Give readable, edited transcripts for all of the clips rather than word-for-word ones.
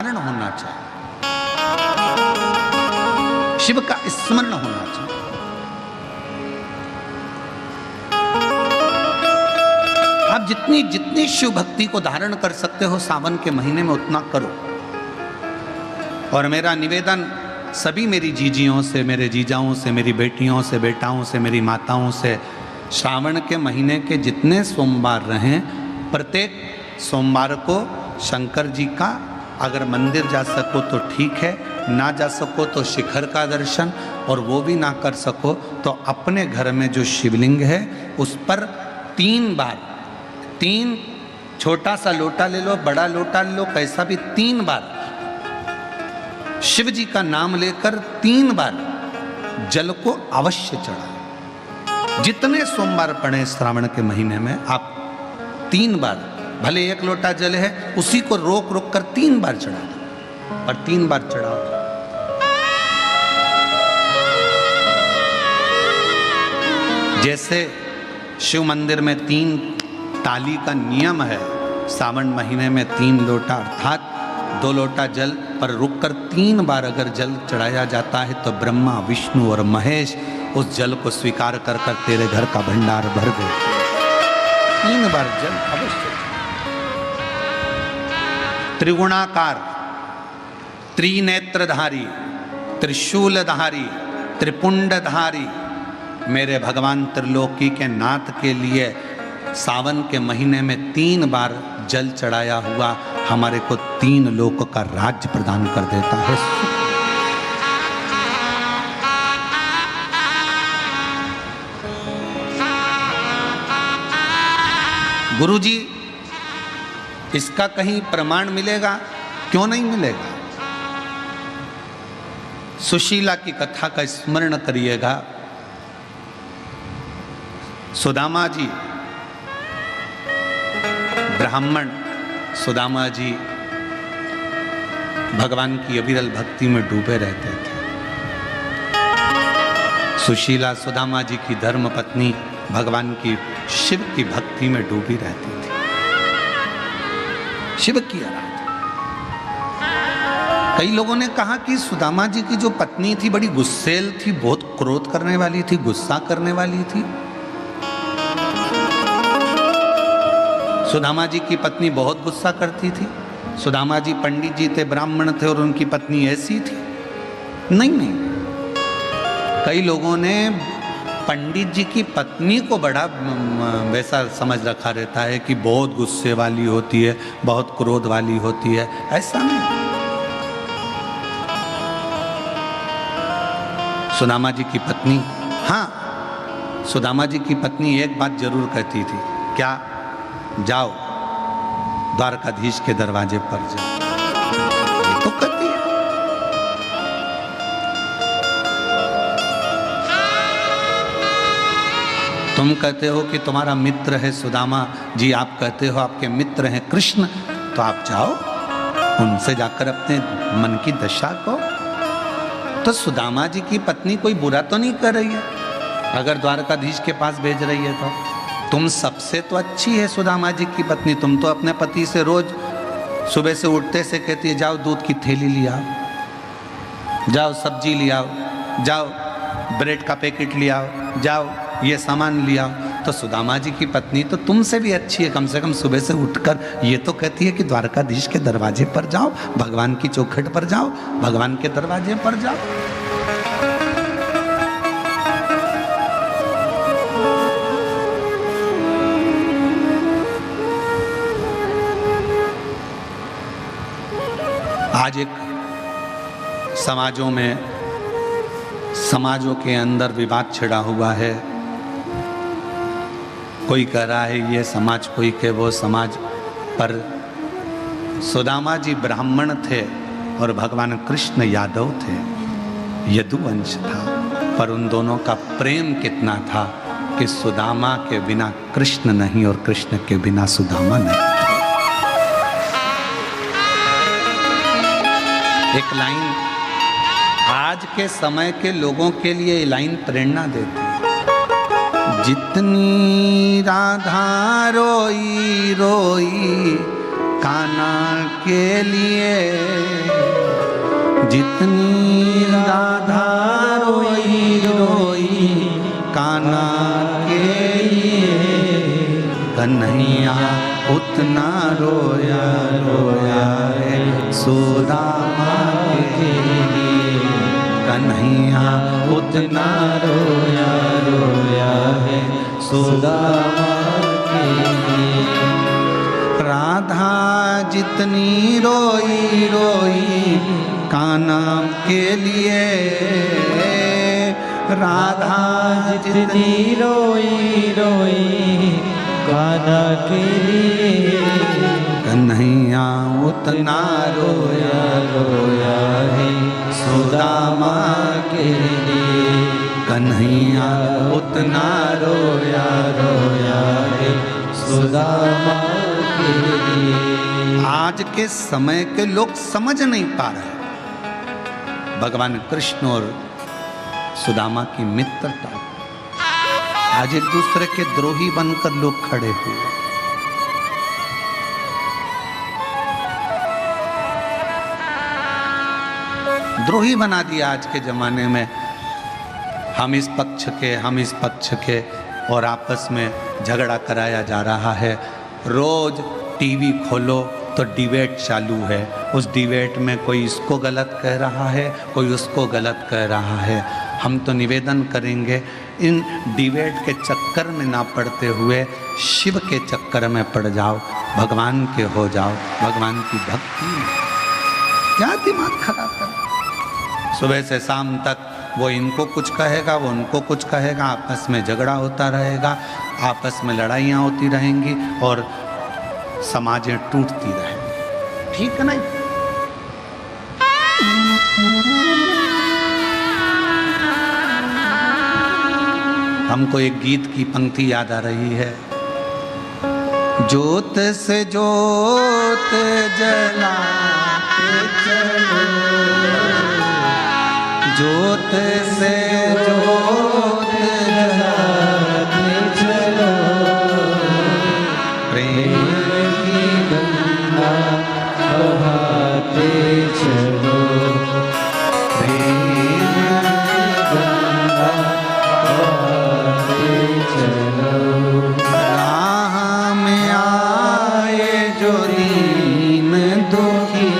धारण होना चाहिए, शिव का स्मरण होना चाहिए। आप जितनी जितनी शिव भक्ति को धारण कर सकते हो सावन के महीने में उतना करो। और मेरा निवेदन सभी मेरी जीजियों से, मेरे जीजाओं से, मेरी बेटियों से, बेटाओं से, मेरी माताओं से, श्रावण के महीने के जितने सोमवार रहें, प्रत्येक सोमवार को शंकर जी का अगर मंदिर जा सको तो ठीक है, ना जा सको तो शिखर का दर्शन, और वो भी ना कर सको तो अपने घर में जो शिवलिंग है उस पर 3 बार, 3 छोटा सा लोटा ले लो, बड़ा लोटा ले लो, कैसा भी 3 बार शिव जी का नाम लेकर 3 बार जल को अवश्य चढ़ाएं। जितने सोमवार पड़े श्रावण के महीने में आप 3 बार, भले 1 लोटा जल है उसी को रोक रोक कर 3 बार चढ़ा दो, और 3 बार चढ़ाओ। जैसे शिव मंदिर में 3 ताली का नियम है, सावन महीने में 3 लोटा अर्थात 2 लोटा जल पर रुककर 3 बार अगर जल चढ़ाया जाता है तो ब्रह्मा, विष्णु और महेश उस जल को स्वीकार कर कर तेरे घर का भंडार भर देते। 3 बार जल अवश्य। त्रिगुणाकार, त्रिनेत्रधारी, त्रिशूलधारी, त्रिपुंडधारी मेरे भगवान त्रिलोकी के नाथ के लिए सावन के महीने में 3 बार जल चढ़ाया हुआ हमारे को 3 लोक का राज्य प्रदान कर देता है। गुरुजी, इसका कहीं प्रमाण मिलेगा? क्यों नहीं मिलेगा? सुशीला की कथा का स्मरण करिएगा। सुदामा जी, ब्राह्मण सुदामा जी भगवान की अविरल भक्ति में डूबे रहते थे। सुशीला सुदामा जी की धर्म पत्नी भगवान की शिव की भक्ति में डूबी रहती थी, शिव की आराधना। कई लोगों ने कहा कि सुदामा जी की जो पत्नी थी बड़ी गुस्सेल थी, बहुत क्रोध करने वाली थी, गुस्सा करने वाली थी। सुदामा जी की पत्नी बहुत गुस्सा करती थी। सुदामा जी पंडित जी थे, ब्राह्मण थे, और उनकी पत्नी ऐसी थी? नहीं। कई लोगों ने पंडित जी की पत्नी को बड़ा वैसा समझ रखा रहता है कि बहुत गुस्से वाली होती है, बहुत क्रोध वाली होती है। ऐसा नहीं। सुदामा जी की पत्नी, हाँ, सुदामा जी की पत्नी एक बात जरूर कहती थी। क्या? जाओ द्वारकाधीश के दरवाजे पर जाओ। ये तो कहती है। तुम कहते हो कि तुम्हारा मित्र है सुदामा जी, आप कहते हो आपके मित्र हैं कृष्ण, तो आप जाओ उनसे जाकर अपने मन की दशा को। तो सुदामा जी की पत्नी कोई बुरा तो नहीं कर रही है अगर द्वारकाधीश के पास भेज रही है तो? तुम सबसे तो अच्छी है सुदामा जी की पत्नी। तुम तो अपने पति से रोज सुबह से उठते से कहती है जाओ दूध की थैली ले आओ, जाओ सब्जी ले आओ, जाओ ब्रेड का पैकेट ले आओ, जाओ ये सामान ले आओ। तो सुदामा जी की पत्नी तो तुमसे भी अच्छी है, कम से कम सुबह से उठकर ये तो कहती है कि द्वारकाधीश के दरवाजे पर जाओ, भगवान की चौखट पर जाओ, भगवान के दरवाजे पर जाओ। आज एक समाजों के अंदर विवाद छिड़ा हुआ है। कोई कह रहा है ये समाज, कोई के वो समाज। पर सुदामा जी ब्राह्मण थे और भगवान कृष्ण यादव थे, यदुवंश था। पर उन दोनों का प्रेम कितना था कि सुदामा के बिना कृष्ण नहीं और कृष्ण के बिना सुदामा नहीं। एक लाइन आज के समय के लोगों के लिए ये लाइन प्रेरणा देती है। जितनी राधा रोई रोई कान्हा के लिए, जितनी राधा रोई रोई कान्हा के लिए, कन्हैया उतना रोया रोया है सुदामा के लिए। कन्हैया उतना रोया रोया है सुदामा के लिए। राधा जितनी रोई रोई कान्हा के लिए, राधा जितनी रोई रोई कान्हा के लिए, कन्हैया उतना रोया रोया है सुदामा के लिए। कन्हैया उतना रोया रोया है सुदामा के लिए। आज के समय के लोग समझ नहीं पा रहे भगवान कृष्ण और सुदामा की मित्रता। आज एक दूसरे के द्रोही बनकर लोग खड़े हुए। द्रोही बना दिया आज के जमाने में। हम इस पक्ष के, हम इस पक्ष के, और आपस में झगड़ा कराया जा रहा है। रोज टीवी खोलो तो डिबेट चालू है। उस डिबेट में कोई इसको गलत कह रहा है, कोई उसको गलत कह रहा है। हम तो निवेदन करेंगे इन डिबेट के चक्कर में ना पड़ते हुए शिव के चक्कर में पड़ जाओ, भगवान के हो जाओ, भगवान की भक्ति। क्या दिमाग खराब कर, सुबह से शाम तक वो इनको कुछ कहेगा, वो उनको कुछ कहेगा, आपस में झगड़ा होता रहेगा, आपस में लड़ाइयाँ होती रहेंगी और समाजें टूटती रहेंगी। ठीक नहीं? हमको एक गीत की पंक्ति याद आ रही है। जोत से जोत जलाते चलो, जोत से जोत जलाते चलो, प्रेम की गंगा बहाते चलो, प्रेम की गंगा बहाते चलो। राह में आए जो दीन दुखी,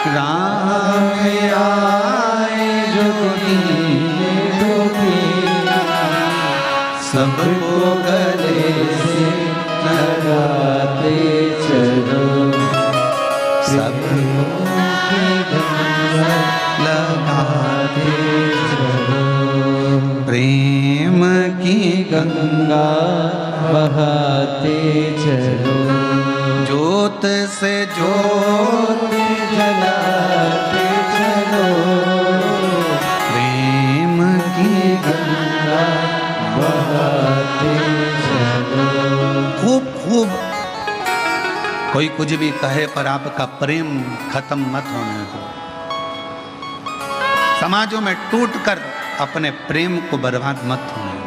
राह में आए जो दीन दुखी, सबको गले से लगाते चलो, सबको गंगा लगाते चलो, प्रेम की गंगा बहाते चलो। जोत से जोत जलाते चलो, प्रेम की गंगा बहाते चलो। खूब खूब कोई कुछ भी कहे पर आपका प्रेम खत्म मत होने दो। समाजों में टूटकर अपने प्रेम को बर्बाद मत होने दो।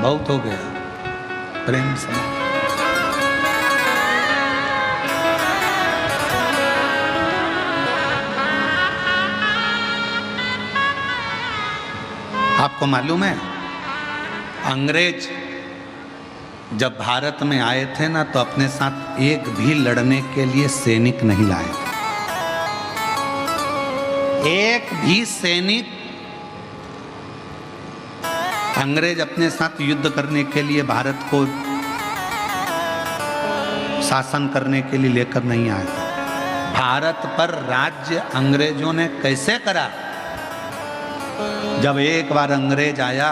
बहुत हो गया प्रेम समाज। आपको मालूम है अंग्रेज जब भारत में आए थे ना, तो अपने साथ एक भी लड़ने के लिए सैनिक नहीं लाए थे। एक भी सैनिक अंग्रेज अपने साथ युद्ध करने के लिए भारत को शासन करने के लिए लेकर नहीं आए थे। भारत पर राज्य अंग्रेजों ने कैसे करा? जब एक बार अंग्रेज आया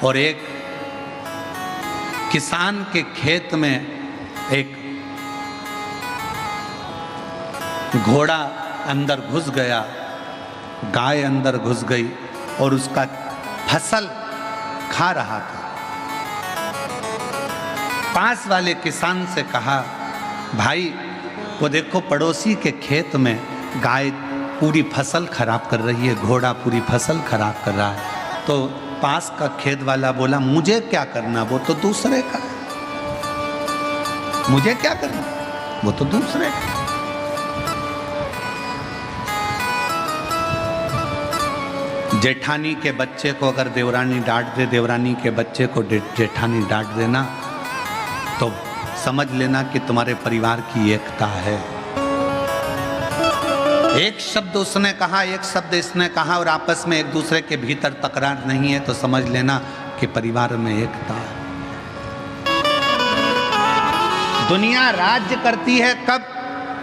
और एक किसान के खेत में एक घोड़ा अंदर घुस गया, गाय अंदर घुस गई और उसका फसल खा रहा था। पास वाले किसान से कहा, भाई वो देखो पड़ोसी के खेत में गाय पूरी फसल खराब कर रही है, घोड़ा पूरी फसल खराब कर रहा है। तो पास का खेत वाला बोला, मुझे क्या करना, वो तो दूसरे का, मुझे क्या करना, वो तो दूसरे का। जेठानी के बच्चे को अगर देवरानी डांट दे, देवरानी के बच्चे को जेठानी डांट देना, तो समझ लेना कि तुम्हारे परिवार की एकता है। एक शब्द उसने कहा, एक शब्द इसने कहा और आपस में एक दूसरे के भीतर तकरार नहीं है, तो समझ लेना कि परिवार में एकता है। दुनिया राज्य करती है कब?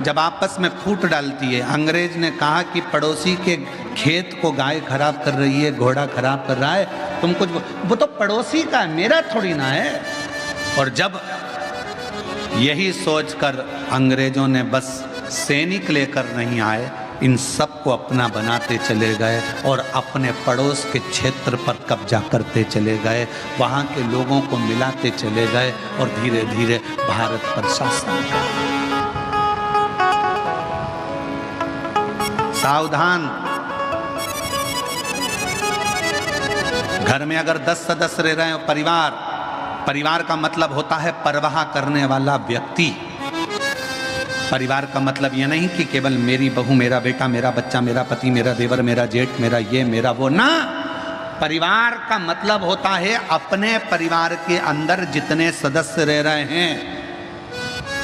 जब आपस में फूट डालती है। अंग्रेज ने कहा कि पड़ोसी के खेत को गाय खराब कर रही है, घोड़ा खराब कर रहा है, तुम कुछ, वो तो पड़ोसी का, मेरा थोड़ी ना है। और जब यही सोचकर अंग्रेजों ने बस सैनिक लेकर नहीं आए, इन सबको अपना बनाते चले गए और अपने पड़ोस के क्षेत्र पर कब्जा करते चले गए, वहाँ के लोगों को मिलाते चले गए और धीरे धीरे भारत पर शासन किया। सावधान, घर में अगर 10 सदस्य रह रहे हैं, परिवार का मतलब होता है परवाह करने वाला व्यक्ति। परिवार का मतलब ये नहीं कि केवल मेरी बहू, मेरा बेटा, मेरा बच्चा, मेरा पति, मेरा देवर, मेरा जेठ, मेरा ये, मेरा वो, ना। परिवार का मतलब होता है अपने परिवार के अंदर जितने सदस्य रह रहे हैं,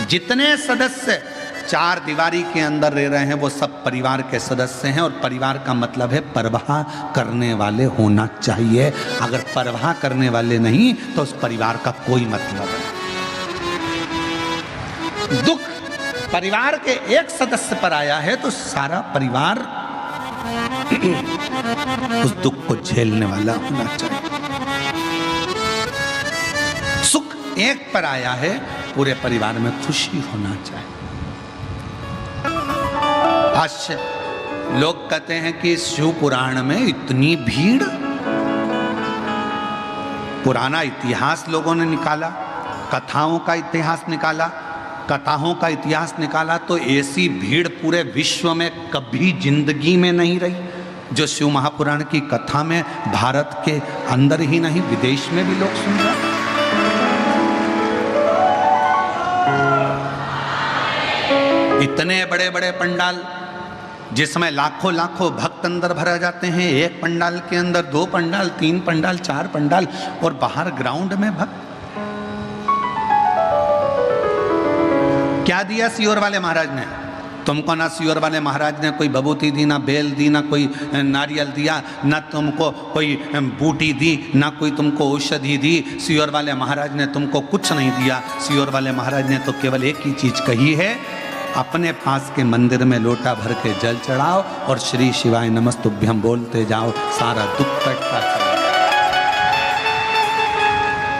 जितने सदस्य चार दीवारी के अंदर रह रहे हैं, वो सब परिवार के सदस्य हैं। और परिवार का मतलब है परवाह करने वाले होना चाहिए। अगर परवाह करने वाले नहीं तो उस परिवार का कोई मतलब नहीं। दुख परिवार के एक सदस्य पर आया है तो सारा परिवार उस दुख को झेलने वाला होना चाहिए। सुख एक पर आया है, पूरे परिवार में खुशी होना चाहिए। आज लोग कहते हैं कि शिव पुराण में इतनी भीड़, पुराना इतिहास लोगों ने निकाला, कथाओं का इतिहास निकाला, कथाओं का इतिहास निकाला, तो ऐसी भीड़ पूरे विश्व में कभी जिंदगी में नहीं रही जो शिव महापुराण की कथा में भारत के अंदर ही नहीं विदेश में भी लोग सुन रहे हैं। इतने बड़े बड़े पंडाल जिसमें लाखों लाखों भक्त अंदर भरा जाते हैं, एक पंडाल के अंदर 2 पंडाल, 3 पंडाल, 4 पंडाल, और बाहर ग्राउंड में भक्त। क्या दिया सियोर वाले महाराज ने तुमको? ना सियोर वाले महाराज ने कोई बबूती दी, ना बेल दी, ना कोई नारियल दिया, ना तुमको कोई बूटी दी, ना कोई तुमको औषधि दी। सियोर वाले महाराज ने तुमको कुछ नहीं दिया। सियोर वाले महाराज ने तो केवल एक ही चीज कही है, अपने पास के मंदिर में लोटा भर के जल चढ़ाओ और श्री शिवाय नमस्तुभ्यम बोलते जाओ, सारा दुख कटता चला।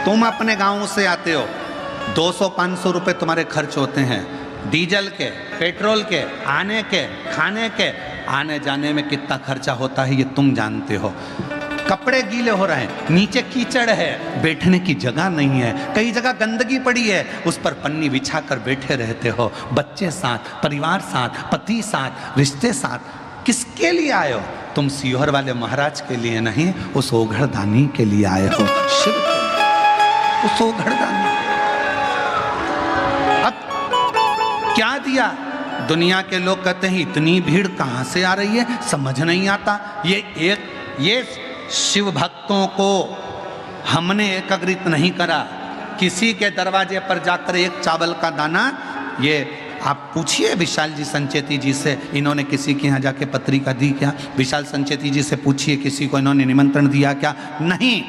तुम अपने गांव से आते हो, 200-500 रुपए तुम्हारे खर्च होते हैं, डीजल के, पेट्रोल के, आने के, खाने के, आने जाने में कितना खर्चा होता है ये तुम जानते हो। कपड़े गीले हो रहे हैं, नीचे कीचड़ है, बैठने की जगह नहीं है, कई जगह गंदगी पड़ी है, उस पर पन्नी बिछा कर बैठे रहते हो। बच्चे साथ, परिवार साथ, पति साथ, रिश्ते साथ, किसके लिए आए हो? तुम सियोर वाले महाराज के लिए नहीं, उस ओघड़दानी के लिए आए हो, शिव के लिए, उस ओघड़दानी। अब क्या दिया? दुनिया के लोग कहते हैं इतनी भीड़ कहां से आ रही है, समझ नहीं आता। ये शिव भक्तों को हमने एकत्रित नहीं करा। किसी के दरवाजे पर जाकर एक चावल का दाना, ये आप पूछिए विशाल जी संचेती जी से, इन्होंने किसी के यहाँ जाके पत्रिका दी क्या? विशाल संचेती जी से पूछिए किसी को इन्होंने निमंत्रण दिया क्या? नहीं।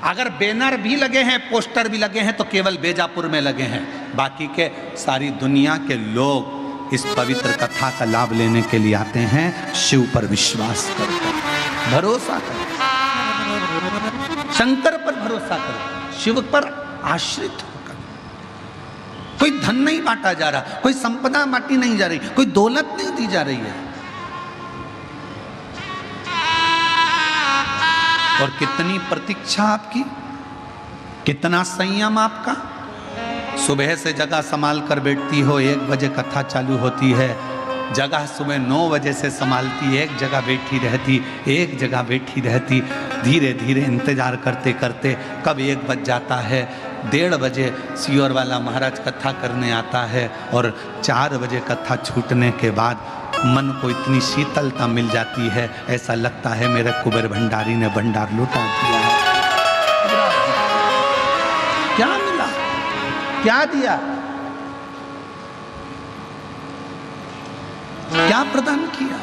अगर बैनर भी लगे हैं, पोस्टर भी लगे हैं, तो केवल बेजापुर में लगे हैं। बाकी के सारी दुनिया के लोग इस पवित्र कथा का लाभ लेने के लिए आते हैं। शिव पर विश्वास करते हैं, भरोसा करो, शंकर पर भरोसा करो, शिव पर आश्रित होकर। कोई धन नहीं बांटा जा रहा, कोई संपदा बांटी नहीं जा रही, कोई दौलत नहीं दी जा रही है। और कितनी प्रतीक्षा आपकी, कितना संयम आपका। सुबह से जगह संभाल कर बैठती हो, 1 बजे कथा चालू होती है, जगह सुबह 9 बजे से संभालती, एक जगह बैठी रहती, एक जगह बैठी रहती, धीरे धीरे इंतजार करते करते कब 1 बज जाता है। 1:30 बजे सियोर वाला महाराज कथा करने आता है और 4 बजे कथा छूटने के बाद मन को इतनी शीतलता मिल जाती है, ऐसा लगता है मेरे कुबेर भंडारी ने भंडार लुटा दिया है। क्या मिला, क्या दिया, क्या प्रदान किया?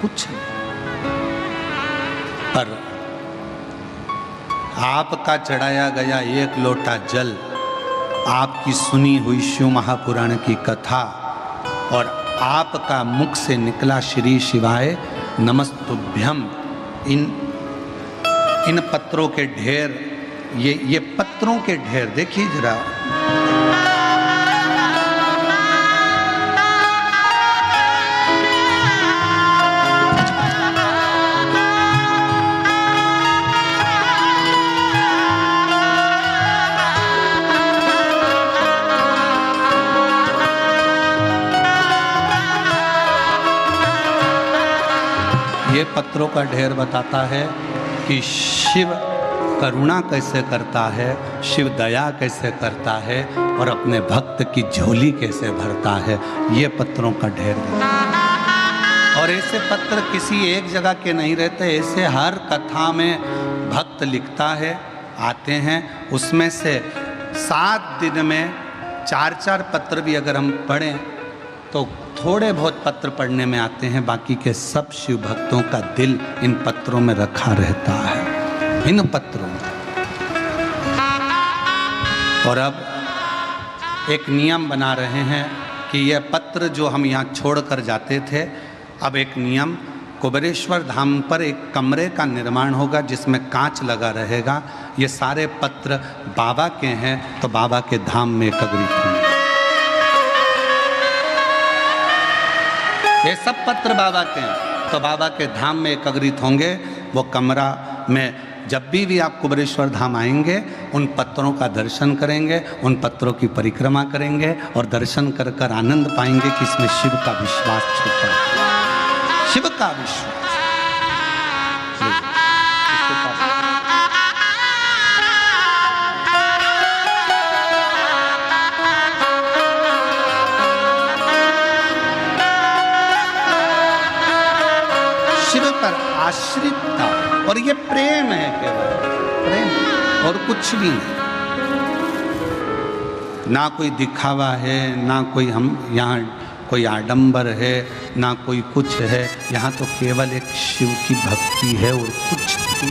कुछ नहीं। पर आपका चढ़ाया गया एक लोटा जल, आपकी सुनी हुई शिव महापुराण की कथा और आपका मुख से निकला श्री शिवाय नमस्तुभ्यम, इन पत्रों के ढेर, ये पत्रों के ढेर देखिए जरा। ये पत्रों का ढेर बताता है कि शिव करुणा कैसे करता है, शिव दया कैसे करता है और अपने भक्त की झोली कैसे भरता है। ये पत्रों का ढेर। और ऐसे पत्र किसी एक जगह के नहीं रहते, ऐसे हर कथा में भक्त लिखता है, आते हैं। उसमें से 7 दिन में 4-4 पत्र भी अगर हम पढ़ें तो थोड़े बहुत पत्र पढ़ने में आते हैं, बाकी के सब शिव भक्तों का दिल इन पत्रों में रखा रहता है, इन पत्रों में। और अब एक नियम बना रहे हैं कि यह पत्र जो हम यहाँ छोड़कर जाते थे, अब एक नियम, कुबेरेश्वर धाम पर एक कमरे का निर्माण होगा जिसमें कांच लगा रहेगा। ये सारे पत्र बाबा के हैं तो बाबा के धाम में एकत्रित होंगे। ये सब पत्र बाबा के हैं तो बाबा के धाम में एकत्रित होंगे। वो कमरा में जब भी आप कुबेरेश्वर धाम आएंगे, उन पत्रों का दर्शन करेंगे, उन पत्रों की परिक्रमा करेंगे और दर्शन कर कर आनंद पाएंगे कि इसमें शिव का विश्वास छुपा है, शिव का विश्वास। शिव पर आश्रितता, और ये प्रेम है, केवल प्रेम और कुछ भी नहीं। ना कोई दिखावा है, ना कोई हम यहाँ कोई आडंबर है, ना कोई कुछ है। यहाँ तो केवल एक शिव की भक्ति है और कुछ भी।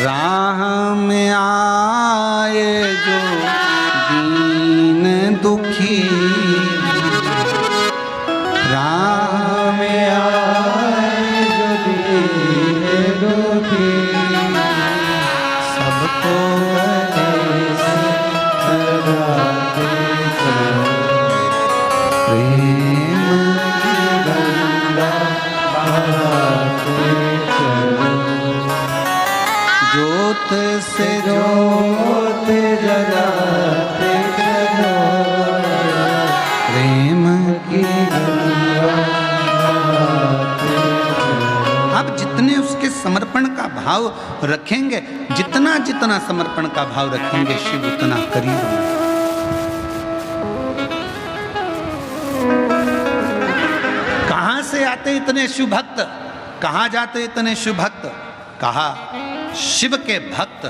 राह में आए जो दीन दुखी, राह में आए जो दीन दुखी, सबको प्रेम की गंगा बहाते चलो, ज्योत से ज्योत जलाते चलो, प्रेम की गंगा बहाते चलो। आप जितने उसके समर्पण का भाव रखेंगे, जितना जितना समर्पण का भाव रखेंगे, शिव उतना करीब होंगे। आते इतने शिव भक्त, कहाँ जाते इतने शिव भक्त? कहा शिव के भक्त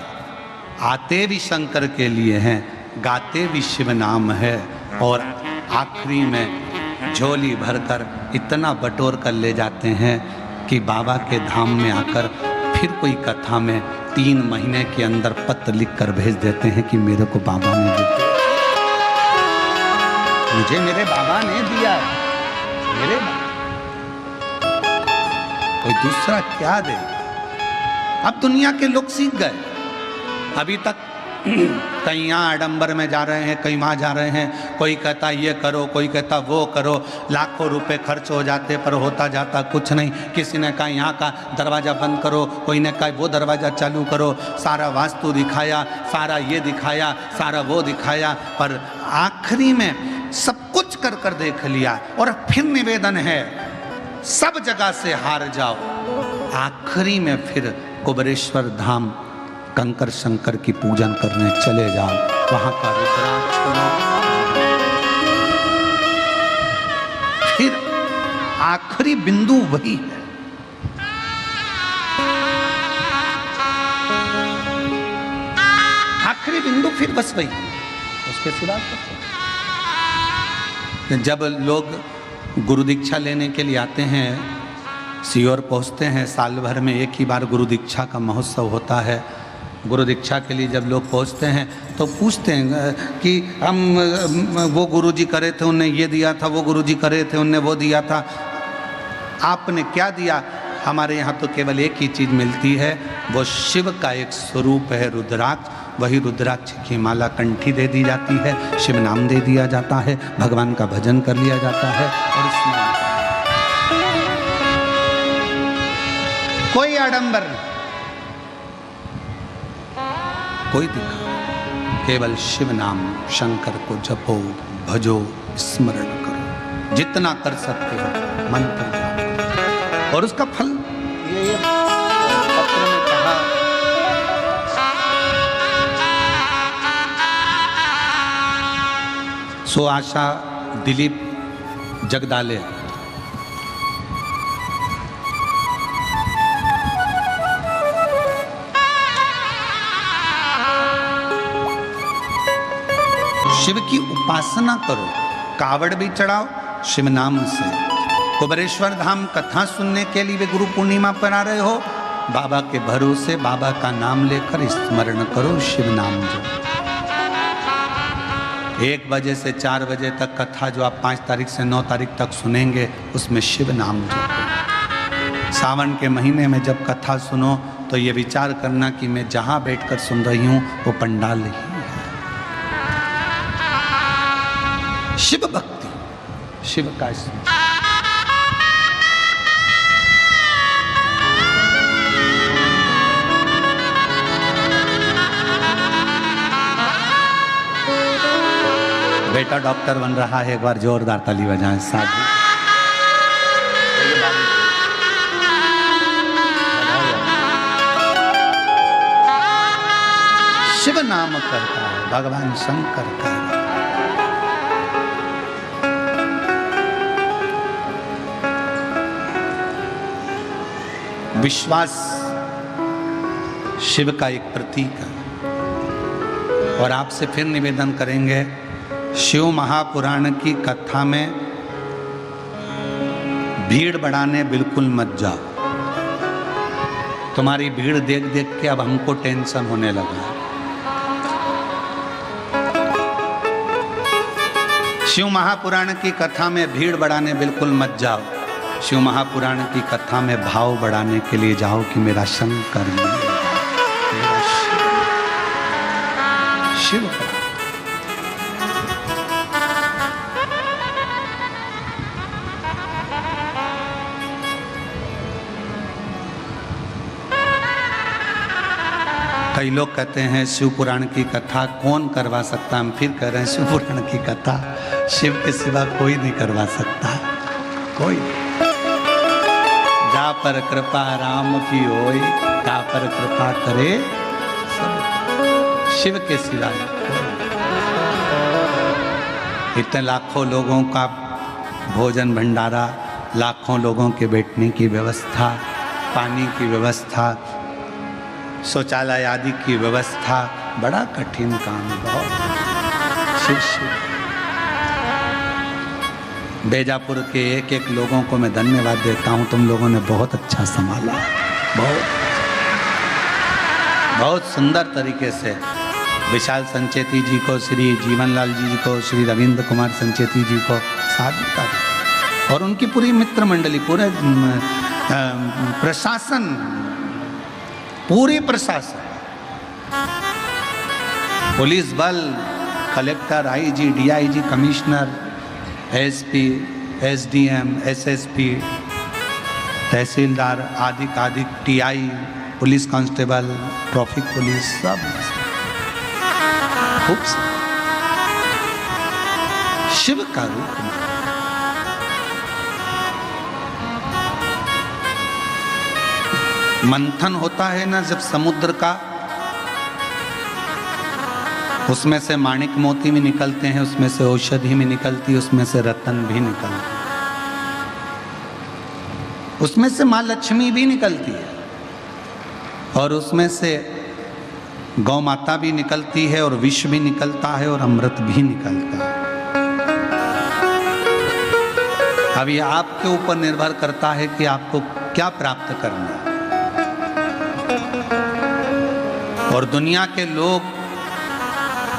आते भी शंकर के लिए हैं, गाते भी शिव नाम है, और आखिरी में झोली भरकर इतना बटोर कर ले जाते हैं कि बाबा के धाम में आकर फिर कोई कथा में 3 महीने के अंदर पत्र लिख कर भेज देते हैं कि मेरे को बाबा ने दिया, मुझे मेरे बाबा ने दिया, मेरे कोई दूसरा क्या दे। अब दुनिया के लोग सीख गए। अभी तक कहीं यहाँ आडंबर में जा रहे हैं, कहीं वहाँ जा रहे हैं, कोई कहता ये करो, कोई कहता वो करो, लाखों रुपए खर्च हो जाते पर होता जाता कुछ नहीं। किसी ने कहा यहाँ का दरवाज़ा बंद करो, कोई ने कहा वो दरवाज़ा चालू करो, सारा वास्तु दिखाया, सारा ये दिखाया, सारा वो दिखाया, पर आखिरी में सब कुछ कर कर देख लिया और फिर निवेदन है सब जगह से हार जाओ, आखिरी में फिर कुबेरेश्वर धाम कंकर शंकर की पूजन करने चले जाओ, वहां का रुद्राक्ष आखिरी बिंदु वही है। आखिरी बिंदु फिर बस वही, उसके सिवा कुछ। जब लोग गुरु दीक्षा लेने के लिए आते हैं, सीहोर पहुंचते हैं, साल भर में एक ही बार गुरु दीक्षा का महोत्सव होता है। गुरु दीक्षा के लिए जब लोग पहुंचते हैं तो पूछते हैं कि हम वो गुरुजी करे थे उनने ये दिया था, वो गुरुजी करे थे उनने वो दिया था, आपने क्या दिया? हमारे यहाँ तो केवल एक ही चीज़ मिलती है, वो शिव का एक स्वरूप है रुद्राक्ष। वही रुद्राक्ष की माला कंठी दे दी जाती है, शिव नाम दे दिया जाता है, भगवान का भजन कर लिया जाता है और स्नान। कोई आडंबर नहीं, कोई दिखा, केवल शिव नाम शंकर को जपो, भजो, स्मरण करो, जितना कर सकते हो मंत्र जापो। और उसका फल ये पत्र में कहा, सो आशा दिलीप जगदाले। शिव की उपासना करो, कावड़ भी चढ़ाओ शिव नाम से। कुबरेश्वर धाम कथा सुनने के लिए भी गुरु पूर्णिमा पर आ रहे हो, बाबा के भरोसे बाबा का नाम लेकर स्मरण करो, शिव नाम जो 1 बजे से 4 बजे तक कथा जो आप 5 तारीख से 9 तारीख तक सुनेंगे, उसमें शिव नाम जो। सावन के महीने में जब कथा सुनो तो ये विचार करना कि मैं जहाँ बैठकर सुन रही हूँ वो पंडाल ही है। शिव भक्ति, शिव का स्मरण। बेटा डॉक्टर बन रहा है, एक बार जोरदार ताली बजाएं साथ। शिव नाम करता है भगवान शंकर का। विश्वास शिव का एक प्रतीक है। और आपसे फिर निवेदन करेंगे, शिव महापुराण की कथा में भीड़ बढ़ाने बिल्कुल मत जाओ। तुम्हारी भीड़ देख देख के अब हमको टेंशन होने लगा। शिव महापुराण की कथा में भीड़ बढ़ाने बिल्कुल मत जाओ। शिव महापुराण की कथा में भाव बढ़ाने के लिए जाओ कि मेरा शंकर मेरा शिव का। कई लोग कहते हैं शिव पुराण की कथा कौन करवा सकता, हम फिर कह रहे हैं शिव पुराण की कथा शिव के सिवा कोई नहीं करवा सकता, कोई। जा पर कृपा राम की होई, जा पर कृपा करे सब, शिव के सिवा इतने लाखों लोगों का भोजन भंडारा, लाखों लोगों के बैठने की व्यवस्था, पानी की व्यवस्था, शौचालय आदि की व्यवस्था, बड़ा कठिन काम है, बहुत। शिव शिव। बेजापुर के एक एक लोगों को मैं धन्यवाद देता हूँ, तुम लोगों ने बहुत अच्छा संभाला, बहुत सुंदर तरीके से। विशाल संचेती जी को, श्री जीवनलाल जी को, श्री रविंद्र कुमार संचेती जी को साधुता और उनकी पूरी मित्र मंडली, पूरे प्रशासन, पूरी प्रशासन, पुलिस बल, collector, IG, DIG, commissioner, SP, SDM, SSP, tehsildar, आदि TI, police constable, traffic police, सब खूब शिव का रूप में। मंथन होता है ना जब समुद्र का, उसमें से माणिक मोती भी निकलते हैं, उसमें से औषधि भी निकलती है, उसमें से रतन भी निकलते हैं। उसमें से माँ लक्ष्मी भी निकलती है और उसमें से गौ माता भी निकलती है और विष भी निकलता है और अमृत भी निकलता है। अब ये आपके ऊपर निर्भर करता है कि आपको क्या प्राप्त करना है। और दुनिया के लोग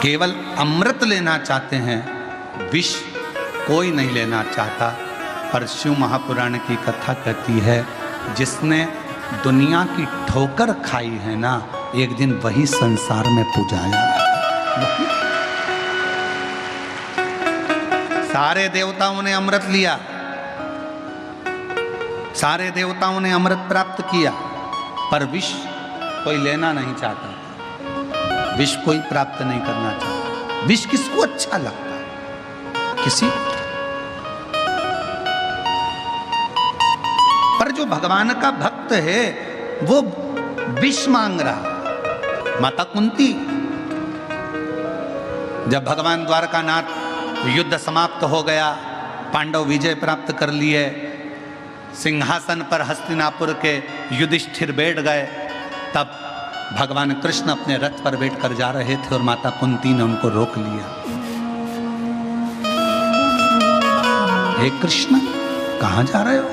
केवल अमृत लेना चाहते हैं, विष कोई नहीं लेना चाहता। पर शिव महापुराण की कथा कहती है, जिसने दुनिया की ठोकर खाई है ना, एक दिन वही संसार में पुजाया। सारे देवताओं ने अमृत लिया, सारे देवताओं ने अमृत प्राप्त किया, पर विष कोई लेना नहीं चाहता, विष कोई प्राप्त नहीं करना चाहता। विष किसको अच्छा लगता है? किसी। पर जो भगवान का भक्त है वो विष मांग रहा। माता कुंती, जब भगवान द्वारकानाथ युद्ध समाप्त हो गया, पांडव विजय प्राप्त कर लिए, सिंहासन पर हस्तिनापुर के युधिष्ठिर बैठ गए, तब भगवान कृष्ण अपने रथ पर बैठकर जा रहे थे और माता कुंती ने उनको रोक लिया। हे कृष्ण, कहां जा रहे हो?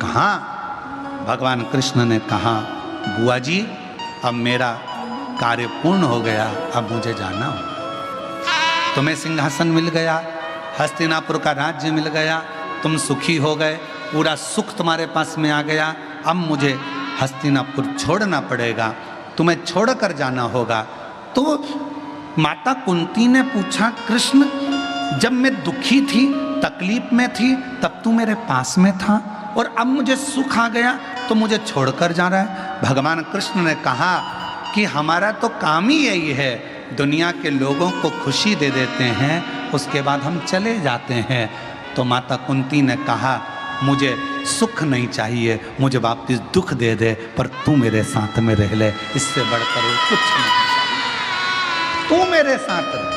कहां? भगवान कृष्ण ने कहा, बुआ जी, अब मेरा कार्य पूर्ण हो गया, अब मुझे जाना हो। तुम्हें सिंहासन मिल गया, हस्तिनापुर का राज्य मिल गया, तुम सुखी हो गए, पूरा सुख तुम्हारे पास में आ गया, अब मुझे हस्तिनापुर छोड़ना पड़ेगा, तुम्हें छोड़कर जाना होगा। तो माता कुंती ने पूछा, कृष्ण, जब मैं दुखी थी, तकलीफ में थी, तब तू मेरे पास में था, और अब मुझे सुख आ गया तो मुझे छोड़कर जा रहा है। भगवान कृष्ण ने कहा कि हमारा तो काम ही यही है, दुनिया के लोगों को खुशी दे देते हैं, उसके बाद हम चले जाते हैं। तो माता कुंती ने कहा, मुझे सुख नहीं चाहिए, मुझे वापस दुख दे दे, पर तू मेरे साथ में रह ले, इससे बढ़कर कुछ नहीं चाहिए, तू मेरे साथ रह।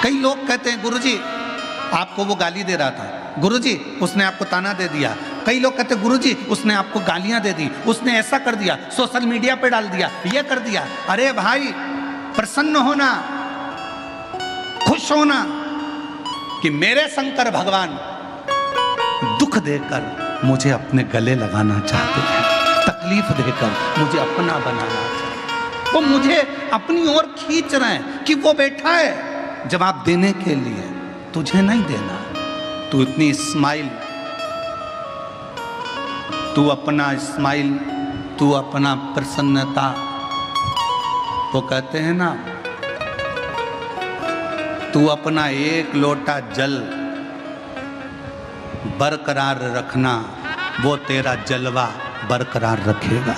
कई लोग कहते हैं, गुरुजी आपको वो गाली दे रहा था, गुरुजी उसने आपको ताना दे दिया। कई लोग कहते हैं, गुरुजी उसने आपको गालियां दे दी, उसने ऐसा कर दिया, सोशल मीडिया पे डाल दिया, ये कर दिया। अरे भाई, प्रसन्न होना, खुश होना कि मेरे शंकर भगवान दुख देकर मुझे अपने गले लगाना चाहते हैं, तकलीफ देकर मुझे अपना बनाना चाहते हैं, वो मुझे अपनी ओर खींच रहे हैं कि वो बैठा है जवाब देने के लिए, तुझे नहीं देना। तू इतनी स्माइल, तू अपना स्माइल, तू अपना प्रसन्नता, वो कहते हैं ना, तू अपना एक लोटा जल बरकरार रखना, वो तेरा जलवा बरकरार रखेगा।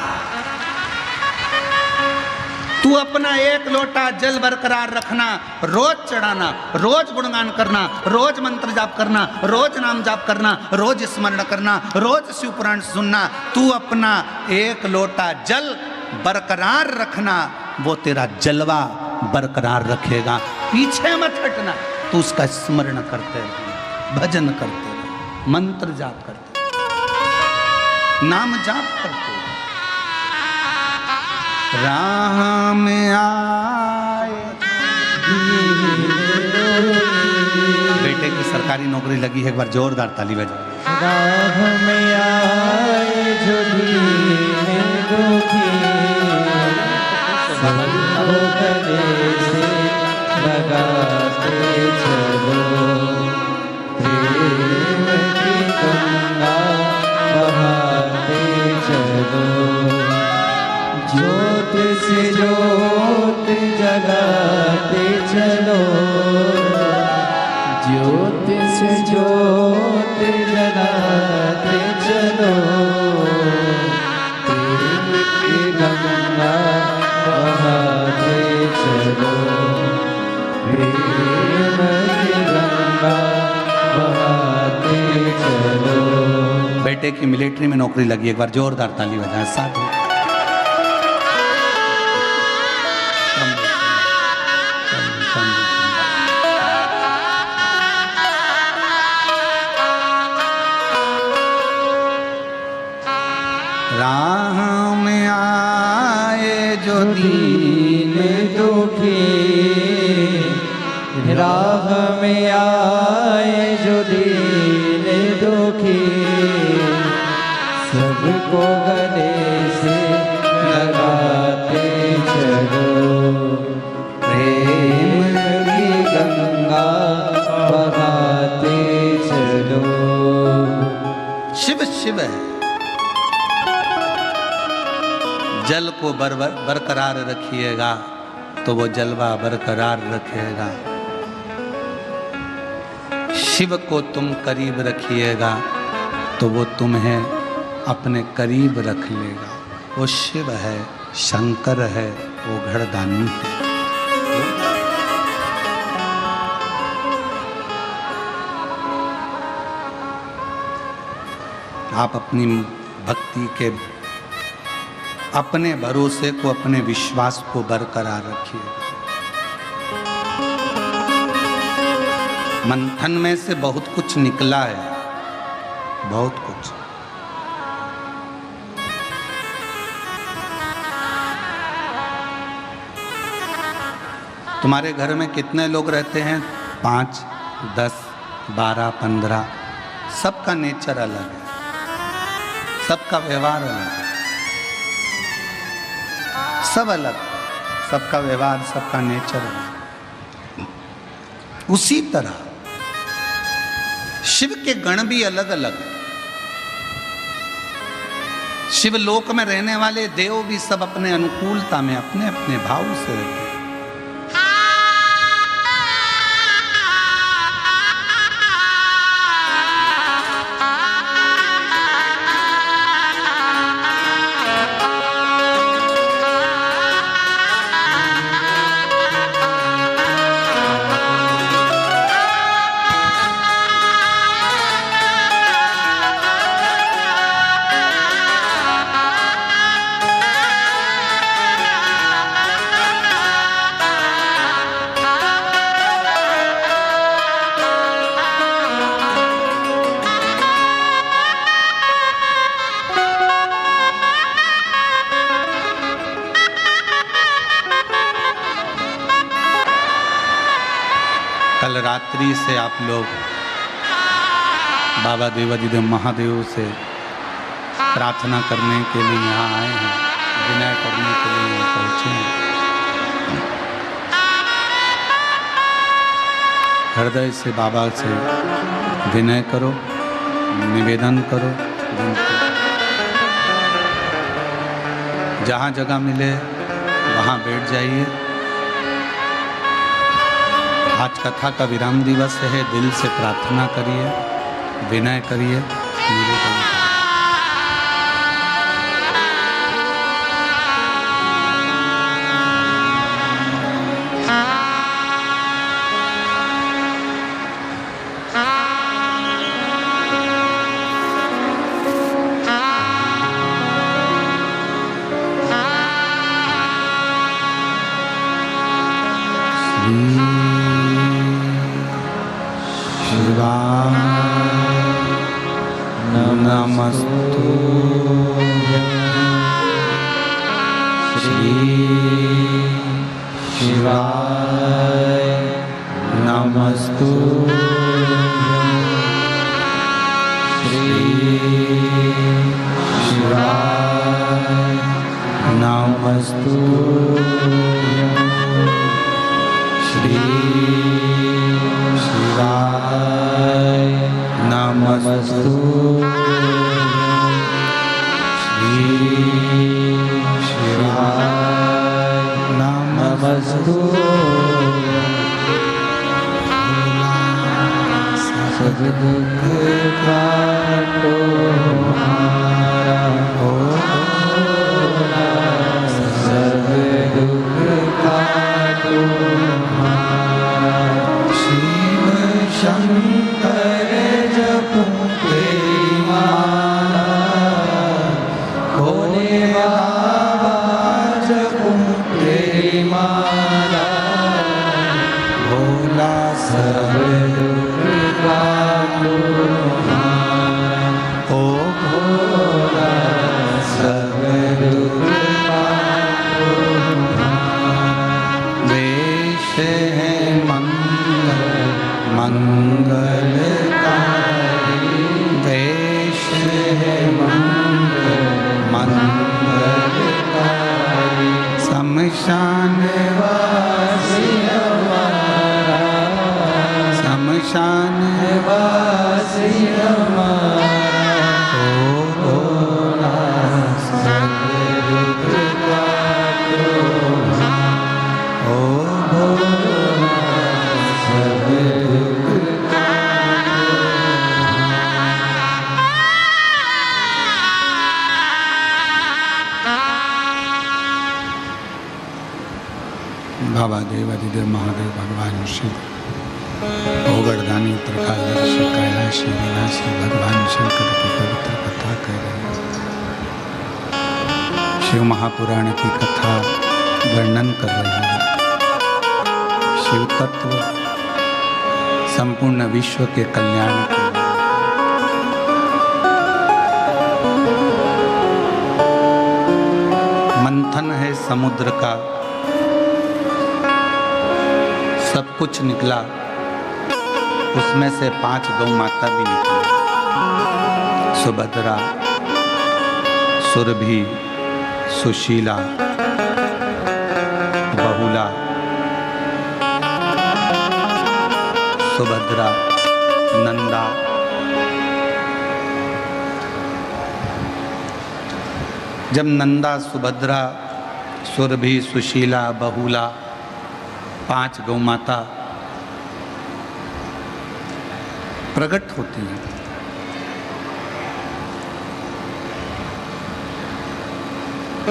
तू अपना एक लोटा जल बरकरार रखना, रोज चढ़ाना, रोज गुणगान करना, रोज मंत्र जाप करना, रोज नाम जाप करना, रोज स्मरण करना, रोज शिव पुराण सुनना। तू अपना एक लोटा जल बरकरार रखना, वो तेरा जलवा बरकरार रखेगा। पीछे मत हटना, तू उसका स्मरण करते रहे, भजन करते रहे, मंत्र जाप करते रहे, नाम जाप करते रहे। राह में आए, बेटे की सरकारी नौकरी लगी है, एक बार जोरदार ताली बजाओ। राह में आए जो दीन दुखी, सबको गले से लगाते चलो, प्रेम की गंगा बहाते चलो, ज्योत से ज्योत जगाते चलो, ज्योत से ज्योत जगाते चलो, प्रेम की गंगा बहाते चलो, प्रेम की गंगा बहाते चलो। बेटे की मिलिट्री में नौकरी लगी, एक बार जोरदार ताली बजाएं साथ। जो दीन दुखी, राह में आए जो दीन दुखी, सबको गले से लगाते चलो, प्रेम की गंगा बहाते चलो। शिव शिव है, जल को बरकरार रखिएगा तो वो जलवा बरकरार रखेगा। शिव को तुम करीब रखिएगा तो वो तुम्हें अपने करीब रख लेगा। वो शिव है, शंकर है, वो घड़दानी है। आप अपनी भक्ति के अपने भरोसे को, अपने विश्वास को बरकरार रखिए। मंथन में से बहुत कुछ निकला है, बहुत कुछ। तुम्हारे घर में कितने लोग रहते हैं? 5, 10, 12, 15। सबका नेचर अलग है, सबका व्यवहार अलग है, सब अलग, सबका व्यवहार, सबका नेचर अलग। उसी तरह शिव के गण भी अलग अलग हैं। शिवलोक में रहने वाले देव भी सब अपने अनुकूलता में, अपने अपने भाव से रहते हैं। कल रात्रि से आप लोग बाबा देवादिदेव महादेव से प्रार्थना करने के लिए यहाँ आए हैं, विनय करने के लिए यहाँ पहुँचे हैं। हृदय से बाबा से विनय करो, निवेदन करो। जहाँ जगह मिले वहाँ बैठ जाइए। आज कथा का विराम दिवस है, दिल से प्रार्थना करिए, विनय करिए, निवेदन करिए। नमस्तु श्री शिवाय, नमस्तु श्री शिवाय, नमस्तु श्री शिवाय, नमस्तु शिवाय, नमस्तु। सब दुख काटो हमारा भोला, सब दुख काटो हमारा। शिव शंकर जपो तेरी माला, भोले बाबा जपो तेरी माला, भोला सब दुख काटो। शमशान वासी हमारा, शमशान वासी हमारा, भोला सतयुग का तोहा, ओ भोला सतयुग का बाबा देव अधिदेव महादेव भगवान शिव भोगड़दानी त्रिकालदर्शी कैलाशी विनाशी भगवान शंकर की पवित्र कथा कह रहे हैं। शिव महापुराण की कथा वर्णन कर रहे हैं। शिव तत्व संपूर्ण विश्व के कल्याण के लिए मंथन है समुद्र का, सब कुछ निकला, उसमें से 5 गौ माता भी निकली। सुभद्रा, सुरभि, सुशीला, बहुला, सुभद्रा, नंदा, जब नंदा, सुभद्रा, सुरभि, सुशीला, बहुला 5 गौ माता प्रकट होती हैं,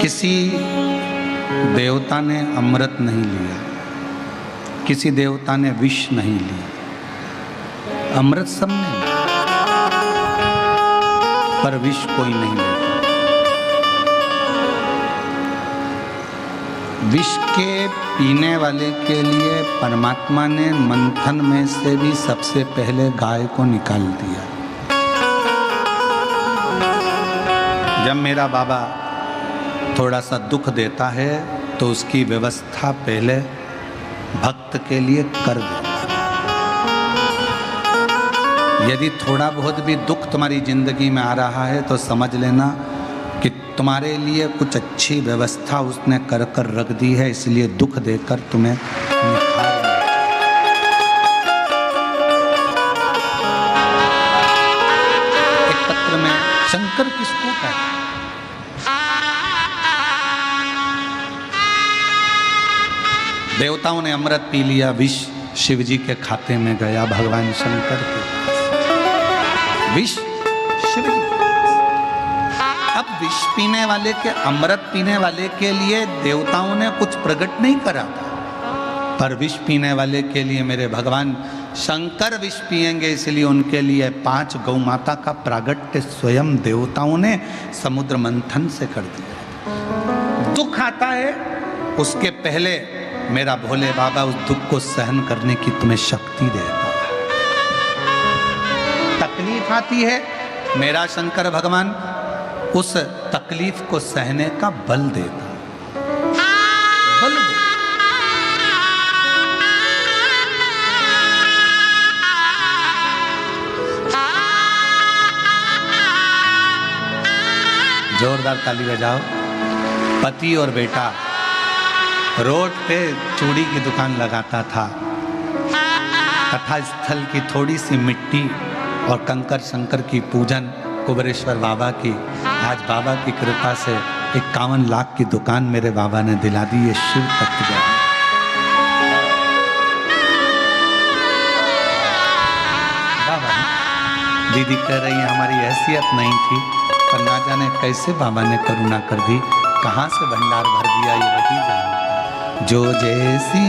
किसी देवता ने अमृत नहीं लिया, किसी देवता ने विष नहीं लिया, अमृत सबने लिया, पर विष कोई नहीं लेता। विष के पीने वाले के लिए परमात्मा ने मंथन में से भी सबसे पहले गाय को निकाल दिया। जब मेरा बाबा थोड़ा सा दुख देता है तो उसकी व्यवस्था पहले भक्त के लिए कर देता है। यदि थोड़ा बहुत भी दुख तुम्हारी जिंदगी में आ रहा है तो समझ लेना कि तुम्हारे लिए कुछ अच्छी व्यवस्था उसने कर कर रख दी है, इसलिए दुख देकर तुम्हें निखार दिया। एक पत्र में शंकर किसको कहते हैं? देवताओं ने अमृत पी लिया, विष शिव जी के खाते में गया, भगवान शंकर के विष शिव जी। अब विष पीने वाले के, अमृत पीने वाले के लिए देवताओं ने कुछ प्रकट नहीं करा था, पर विष पीने वाले के लिए मेरे भगवान शंकर विष पिएंगे, इसलिए उनके लिए 5 गौ माता का प्रागट्य स्वयं देवताओं ने समुद्र मंथन से कर दिया। दुख आता है उसके पहले मेरा भोले बाबा उस दुख को सहन करने की तुम्हें शक्ति देता है। तकलीफ आती है, मेरा शंकर भगवान उस तकलीफ को सहने का बल देता, बल देता। जोरदार ताली बजाओ। पति और बेटा रोड पे चूड़ी की दुकान लगाता था, कथा स्थल की थोड़ी सी मिट्टी और कंकर शंकर की पूजन कुबेरेश्वर बाबा की, आज बाबा की कृपा से 51 लाख की दुकान मेरे बाबा ने दिला दी। ये शिव तत्व है। बाबा दीदी कह रही है हमारी हैसियत नहीं थी, पर ना जाने कैसे बाबा ने करुणा कर दी, कहाँ से भंडार भर दिया ये वही जानता। जो जैसी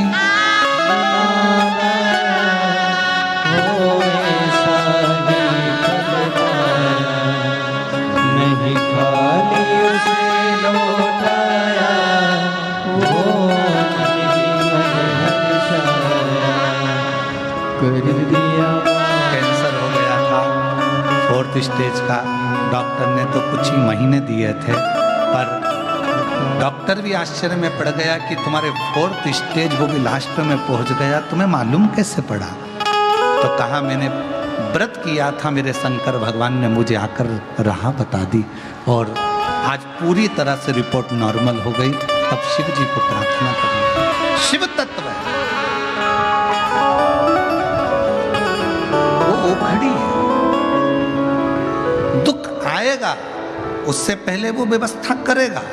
नहीं खाली उसे लौटाया, वो कर दिया। कैंसर हो गया था 4th स्टेज का, डॉक्टर ने तो कुछ ही महीने दिए थे, पर डॉक्टर भी आश्चर्य में पड़ गया कि तुम्हारे 4th स्टेज वो भी लास्ट में पहुंच गया, तुम्हें मालूम कैसे पड़ा? तो कहा मैंने व्रत किया था, मेरे शंकर भगवान ने मुझे आकर राह बता दी और आज पूरी तरह से रिपोर्ट नॉर्मल हो गई। तब शिव जी को प्रार्थना करना। शिव तत्व है, वो ओखड़ी है। दुख आएगा उससे पहले वो व्यवस्था करेगा।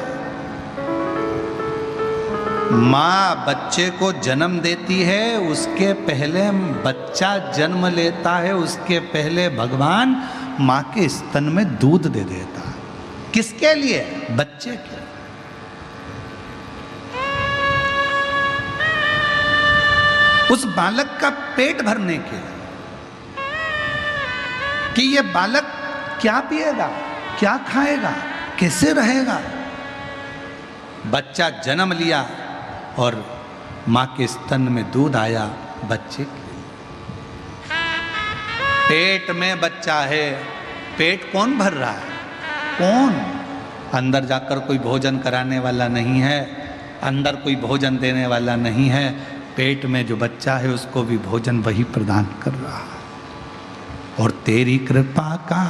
माँ बच्चे को जन्म देती है, उसके पहले बच्चा जन्म लेता है, उसके पहले भगवान माँ के स्तन में दूध दे देता है। किसके लिए? बच्चे के। उस बालक का पेट भरने के लिए कि ये बालक क्या पिएगा, क्या खाएगा, कैसे रहेगा। बच्चा जन्म लिया और मां के स्तन में दूध आया बच्चे के लिए। पेट में बच्चा है, पेट कौन भर रहा है? कौन? अंदर जाकर कोई भोजन कराने वाला नहीं है, अंदर कोई भोजन देने वाला नहीं है। पेट में जो बच्चा है उसको भी भोजन वही प्रदान कर रहा है। और तेरी कृपा का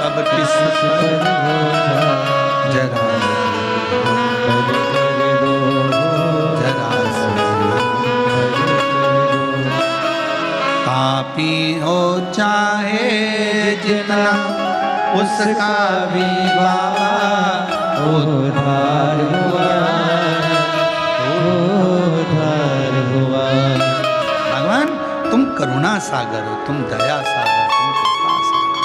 अब किस पर जरा पापी हो चाहे जितना उसका भी बाबा उद्धार हुआ, उद्धार हुआ। भगवान तुम करुणा सागर हो, तुम दया सागर, तुम कृपा सागर।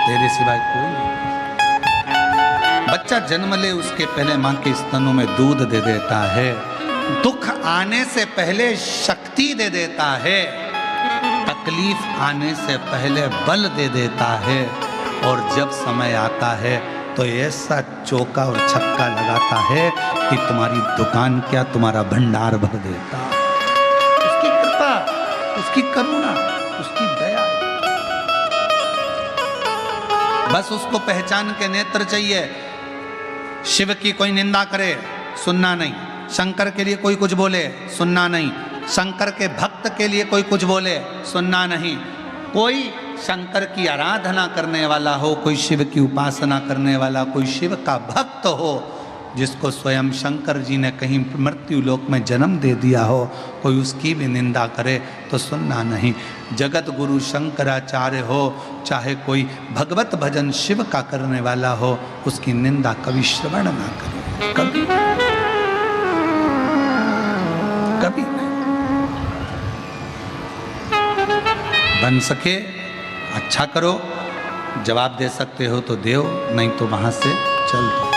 तेरे सिवाय कोई नहीं। बच्चा जन्म ले उसके पहले मां के स्तनों में दूध दे देता है, दुख आने से पहले शक्ति दे देता है, तकलीफ आने से पहले बल दे देता है, और जब समय आता है तो ऐसा चौका और छक्का लगाता है कि तुम्हारी दुकान क्या तुम्हारा भंडार भर देता। उसकी कृपा, उसकी करुणा, उसकी दया। बस उसको पहचान के नेत्र चाहिए। शिव की कोई निंदा करे सुनना नहीं, शंकर के लिए कोई कुछ बोले सुनना नहीं, शंकर के भक्त के लिए कोई कुछ बोले सुनना नहीं। कोई शंकर की आराधना करने वाला हो, कोई शिव की उपासना करने वाला, कोई शिव का भक्त हो, जिसको स्वयं शंकर जी ने कहीं मृत्यु लोक में जन्म दे दिया हो, कोई उसकी भी निंदा करे तो सुनना नहीं। जगत गुरु शंकराचार्य हो, चाहे कोई भगवत भजन शिव का करने वाला हो, उसकी निंदा कभी श्रवण ना करे, कभी कभी नहीं। बन सके अच्छा करो, जवाब दे सकते हो तो दो, नहीं तो वहां से चल दो।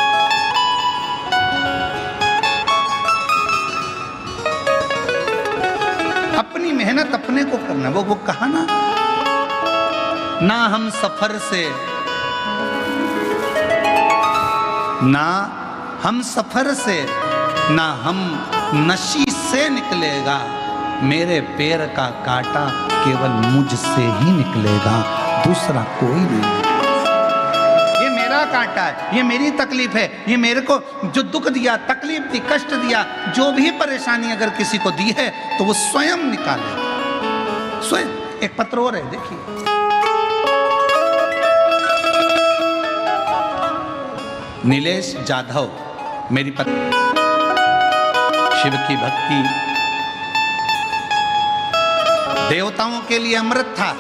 अपनी मेहनत अपने को करना। वो कहा ना हम सफर से, ना हम सफर से, ना हम नशी से निकलेगा, मेरे पैर का कांटा केवल मुझसे ही निकलेगा, दूसरा कोई नहीं। ये मेरा कांटा है, ये मेरी तकलीफ है, ये मेरे को जो दुख दिया, तकलीफ दी, कष्ट दिया, जो भी परेशानी अगर किसी को दी है तो वो स्वयं निकाले, स्वयं। एक पत्र और है, देखिए। नीलेश जाधव, मेरी पत्नी, शिव की भक्ति, देवताओं के लिए अमृत था,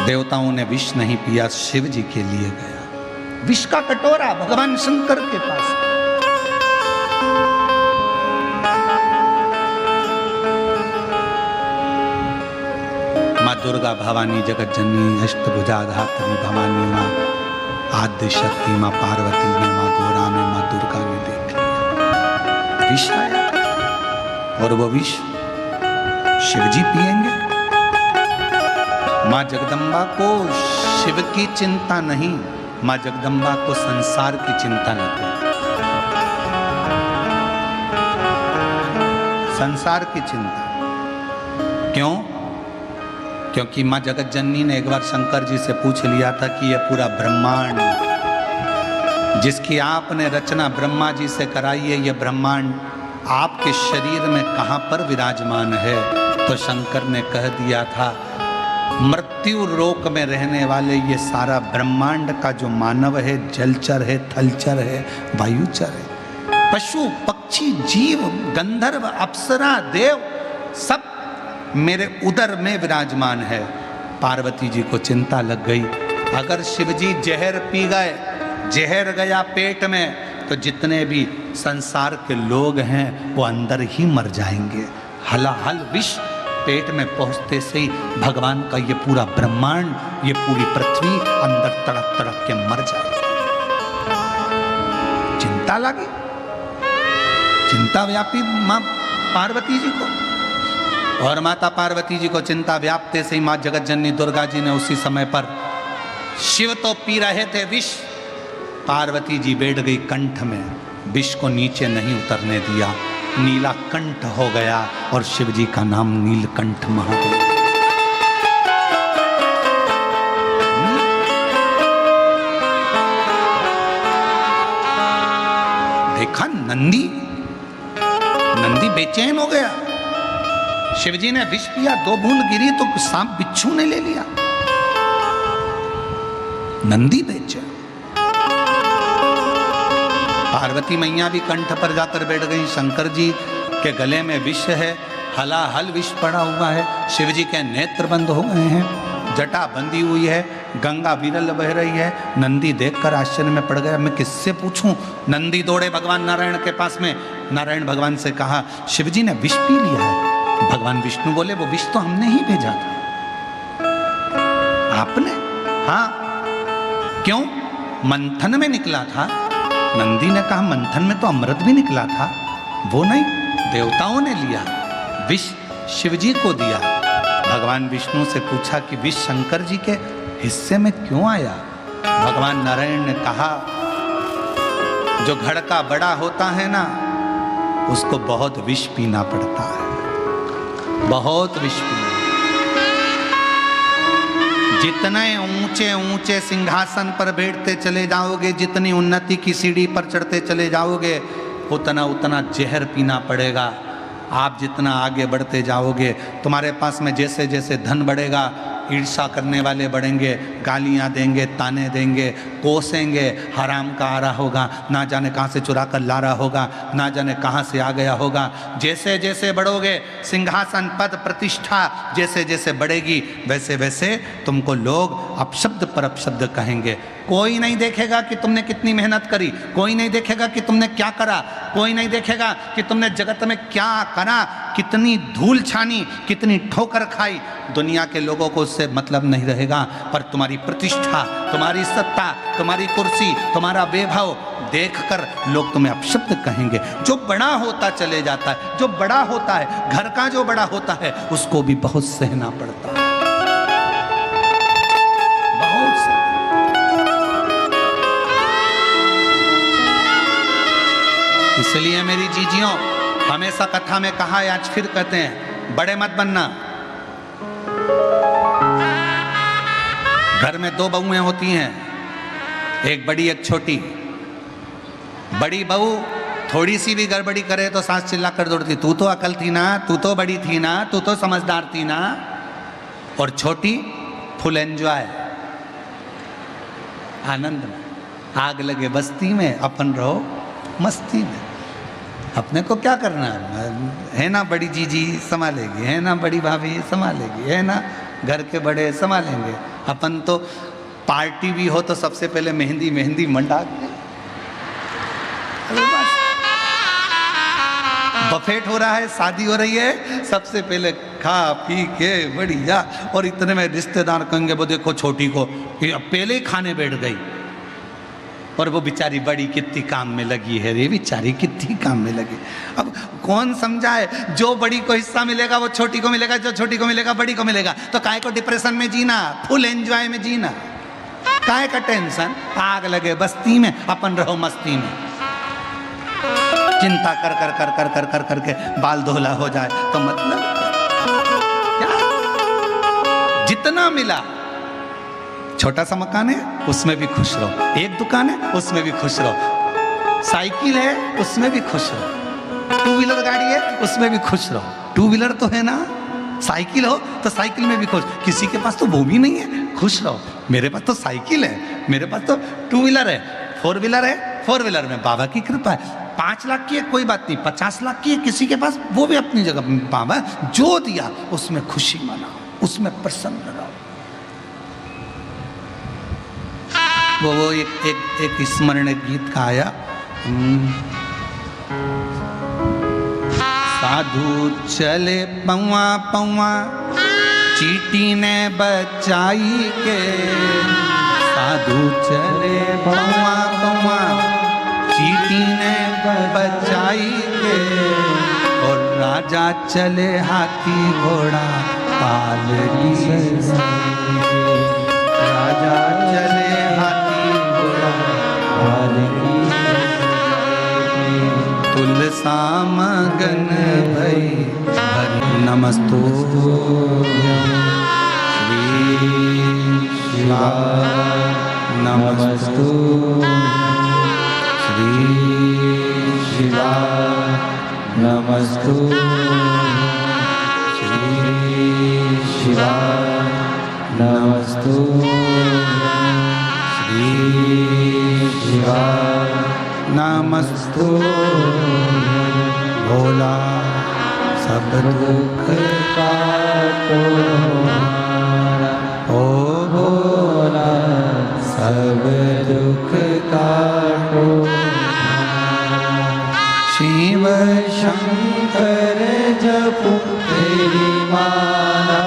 देवताओं ने विष नहीं पिया, शिव जी के लिए गया विष का कटोरा भगवान शंकर के पास। माँ दुर्गा भवानी जगत जननी अष्टभुजा धात्री भवानी, माँ आद्य शक्ति, माँ पार्वती ने, माँ गोरा में, माँ दुर्गा ने देख लिया विष आया, और वो विष शिवजी पिएंगे। मां जगदम्बा को शिव की चिंता नहीं, मां जगदम्बा को संसार की चिंता नहीं, संसार की चिंता। क्यों? क्योंकि मां जगत जननी ने एक बार शंकर जी से पूछ लिया था कि यह पूरा ब्रह्मांड जिसकी आपने रचना ब्रह्मा जी से कराई है, यह ब्रह्मांड आपके शरीर में कहां पर विराजमान है? तो शंकर ने कह दिया था मृत्यु लोक में रहने वाले ये सारा ब्रह्मांड का जो मानव है, जलचर है, थलचर है, वायुचर है, पशु पक्षी जीव गंधर्व अप्सरा देव सब मेरे उदर में विराजमान है। पार्वती जी को चिंता लग गई, अगर शिवजी जहर पी गए, जहर गया पेट में, तो जितने भी संसार के लोग हैं वो अंदर ही मर जाएंगे। हलाहल विष पेट में पहुंचते से ही भगवान का ये पूरा ब्रह्मांड, ये पूरी पृथ्वी अंदर तड़प तड़प के मर जाएगी। चिंता लगी, चिंता व्यापी माँ पार्वती जी को, और माता पार्वती जी को चिंता व्याप्ते से ही माँ जगत जननी दुर्गा जी ने उसी समय पर, शिव तो पी रहे थे विष, पार्वती जी बैठ गई कंठ में, विष को नीचे नहीं उतरने दिया, नीला कंठ हो गया और शिव जी का नाम नीलकंठ महादेव। देखा नंदी, नंदी बेचैन हो गया, शिवजी ने विष पिया, 2 बूंद गिरी तो सांप बिच्छू ने ले लिया, नंदी बेचैन। पार्वती मैया भी कंठ पर जाकर बैठ गई, शंकर जी के गले में विष है, हलाहल विष पड़ा हुआ है, शिव जी के नेत्र बंद हो गए हैं, जटा बंधी हुई है, गंगा विरल बह रही है। नंदी देखकर आश्चर्य में पड़ गया, मैं किससे पूछूं? नंदी दौड़े भगवान नारायण के पास में, नारायण भगवान से कहा शिव जी ने विष पी लिया है। भगवान विष्णु बोले वो विष तो हमने ही भेजा था। आपने? हाँ। क्यों? मंथन में निकला था। नंदी ने कहा मंथन में तो अमृत भी निकला था। वो नहीं, देवताओं ने लिया, विष शिवजी को दिया। भगवान विष्णु से पूछा कि विष शंकर जी के हिस्से में क्यों आया? भगवान नारायण ने कहा जो घड़ का बड़ा होता है ना, उसको बहुत विष पीना पड़ता है, बहुत विष पीना। जितने ऊंचे ऊंचे सिंहासन पर बैठते चले जाओगे, जितनी उन्नति की सीढ़ी पर चढ़ते चले जाओगे, उतना उतना जहर पीना पड़ेगा। आप जितना आगे बढ़ते जाओगे, तुम्हारे पास में जैसे जैसे धन बढ़ेगा, ईर्षा करने वाले बढ़ेंगे, गालियां देंगे, ताने देंगे, कोसेंगे, हराम का आ रहा होगा, ना जाने कहाँ से चुरा कर ला रहा होगा, ना जाने कहाँ से आ गया होगा। जैसे जैसे बढ़ोगे, सिंहासन पद प्रतिष्ठा जैसे जैसे बढ़ेगी, वैसे वैसे तुमको लोग अपशब्द पर अपशब्द कहेंगे। कोई नहीं देखेगा कि तुमने कितनी मेहनत करी, कोई नहीं देखेगा कि तुमने क्या करा, कोई नहीं देखेगा कि तुमने जगत में क्या करा, कितनी धूल छानी, कितनी ठोकर खाई। दुनिया के लोगों को उससे मतलब नहीं रहेगा, पर तुम्हारी प्रतिष्ठा, तुम्हारी सत्ता, तुम्हारी कुर्सी, तुम्हारा वैभव देखकर लोग तुम्हें अपशब्द कहेंगे। जो बड़ा होता चले जाता है, जो बड़ा होता है, घर का जो बड़ा होता है, उसको भी बहुत सहना पड़ता है, बहुत सहना। इसलिए मेरी जीजियों, हमेशा कथा में कहा है, आज फिर कहते हैं, बड़े मत बनना। घर में 2 बहुएं होती हैं, एक बड़ी एक छोटी। बड़ी बहू थोड़ी सी भी गड़बड़ी करे तो सास चिल्ला कर दौड़ती, तू तो अकल थी ना, तू तो बड़ी थी ना, तू तो समझदार थी ना। और छोटी फुल एंजॉय, आनंद में, आग लगे बस्ती में, अपन रहो मस्ती में। अपने को क्या करना है ना, बड़ी जीजी संभालेगी, है ना बड़ी भाभी संभालेगी, है ना घर के बड़े संभालेंगे। अपन तो पार्टी भी हो तो सबसे पहले मेहंदी मेहंदी मंडा के, बफेट हो रहा है, शादी हो रही है, सबसे पहले खा पी के बढ़िया। और इतने में रिश्तेदार कहेंगे वो देखो छोटी को पहले ही खाने बैठ गई, और वो बेचारी बड़ी कितनी काम में लगी है, ये बेचारी कितनी काम में लगी। अब कौन समझाए, जो बड़ी को हिस्सा मिलेगा वो छोटी को मिलेगा, जो छोटी को मिलेगा बड़ी को मिलेगा। तो काहे को डिप्रेशन में जीना, फुल एंजॉय में जीना, काहे का टेंशन। आग लगे बस्ती में, अपन रहो मस्ती में। चिंता कर कर कर कर कर कर करके बाल धोला हो जाए तो मतलब क्या? जितना मिला, छोटा सा मकान है उसमें भी खुश रहो, एक दुकान है उसमें भी खुश रहो, साइकिल है उसमें भी खुश रहो, 2 व्हीलर गाड़ी है उसमें भी खुश रहो। 2 व्हीलर तो है ना, साइकिल हो तो साइकिल में भी खुश, किसी के पास तो वो भी नहीं है, खुश रहो। मेरे पास तो साइकिल है, मेरे पास तो 2 व्हीलर है, 4 व्हीलर है, 4 व्हीलर में बाबा की कृपा है। 5 लाख की है कोई बात नहीं, 50 लाख की है किसी के पास, वो भी अपनी जगह। बाबा जो दिया उसमें खुशी मनाओ, उसमें प्रसन्न रहो। वो एक स्मरण गीत का आया, साधु चले पौआ पौआ चींटी ने बचाई के, साधु चले पौआ पौआ चींटी ने बचाई के, और राजा चले हाथी घोड़ा पालकी से, राजा चले हाथी घोड़ा पालकी से, तुलसा मगन भई हरि नमस्तो श्री शिवाय नमस्तो श्री शिवाय नमस्तो श्री शिवाय नमस्तो श्री शिवाय नमस्तो। भोला सब दुख काटो हमारा, ओ भोला सब दुख काटो हमारा। शिव शंकर जपो तेरी माला,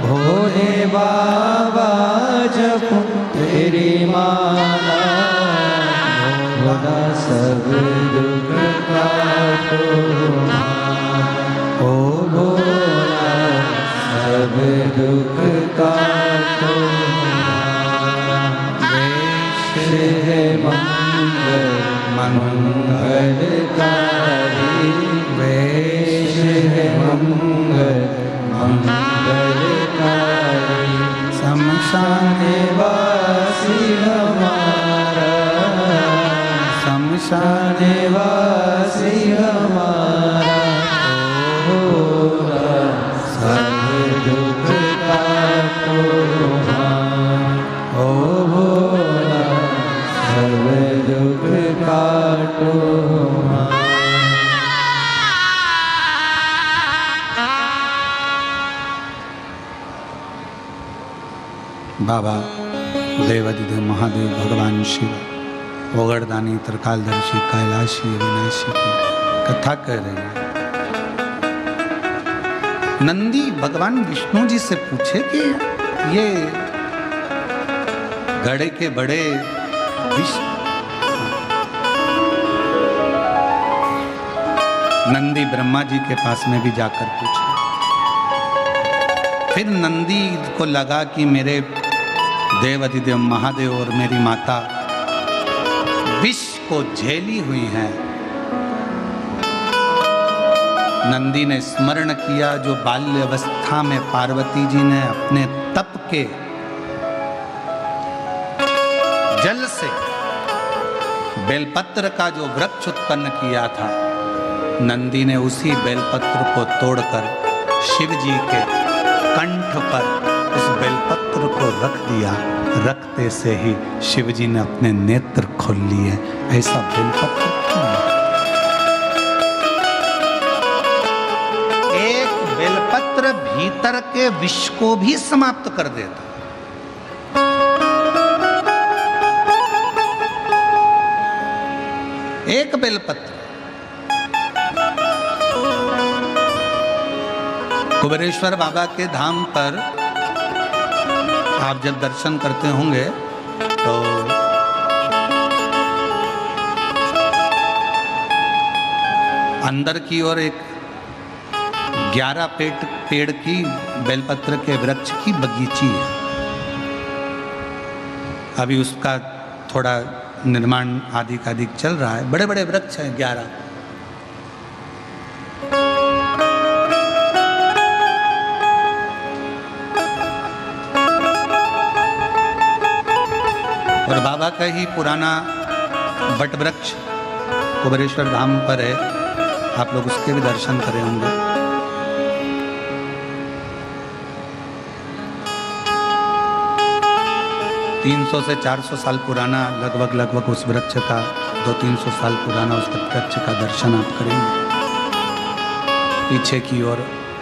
भोले बाबा जपो तेरी माला, भोला सब दुख काटो हमारा, ओ भोला सब दुख काटो हमारा। वेश है मंगल मंगलकारी, वेश है मंगल मंगलकारी, शमशान वासी हमारा, शमशान वासी हमारा, ओ भोला सब दुख काटो हमारा, ओ भोला सब दुख काटो हमारा। बाबा देवादिदेव महादेव भगवान शिव ओगड़दानी त्रिकालदर्शी कैलाशी अविनाशी की कथा कर रहे हैं। नंदी भगवान विष्णु जी से पूछे कि ये घड़े के बड़े विष्णु, नंदी ब्रह्मा जी के पास में भी जाकर पूछे। फिर नंदी को लगा कि मेरे देवादिदेव महादेव और मेरी माता विष को झेली हुई हैं। नंदी ने स्मरण किया जो बाल्य अवस्था में पार्वती जी ने अपने तप के जल से बेलपत्र का जो वृक्ष उत्पन्न किया था, नंदी ने उसी बेलपत्र को तोड़कर शिव जी के कंठ पर उस बेलपत्र को रख दिया। रखते से ही शिव जी ने अपने नेत्र खोल लिए। ऐसा बेलपत्र क्यों? एक बेलपत्र भीतर के विष को भी समाप्त कर देता। एक बेलपत्र। कुबेरेश्वर बाबा के धाम पर आप जब दर्शन करते होंगे तो अंदर की ओर एक 11 पेड़ की बेलपत्र के वृक्ष की बगीची है। अभी उसका थोड़ा निर्माण आधिकाधिक चल रहा है। बड़े बड़े वृक्ष हैं 11। और बाबा का ही पुराना वट वृक्ष कुबेरेश्वर धाम पर है। आप लोग उसके भी दर्शन करे होंगे। 300 से 400 साल पुराना लगभग उस वृक्ष का 200-300 साल पुराना उस वृक्ष का दर्शन आप करेंगे। पीछे की ओर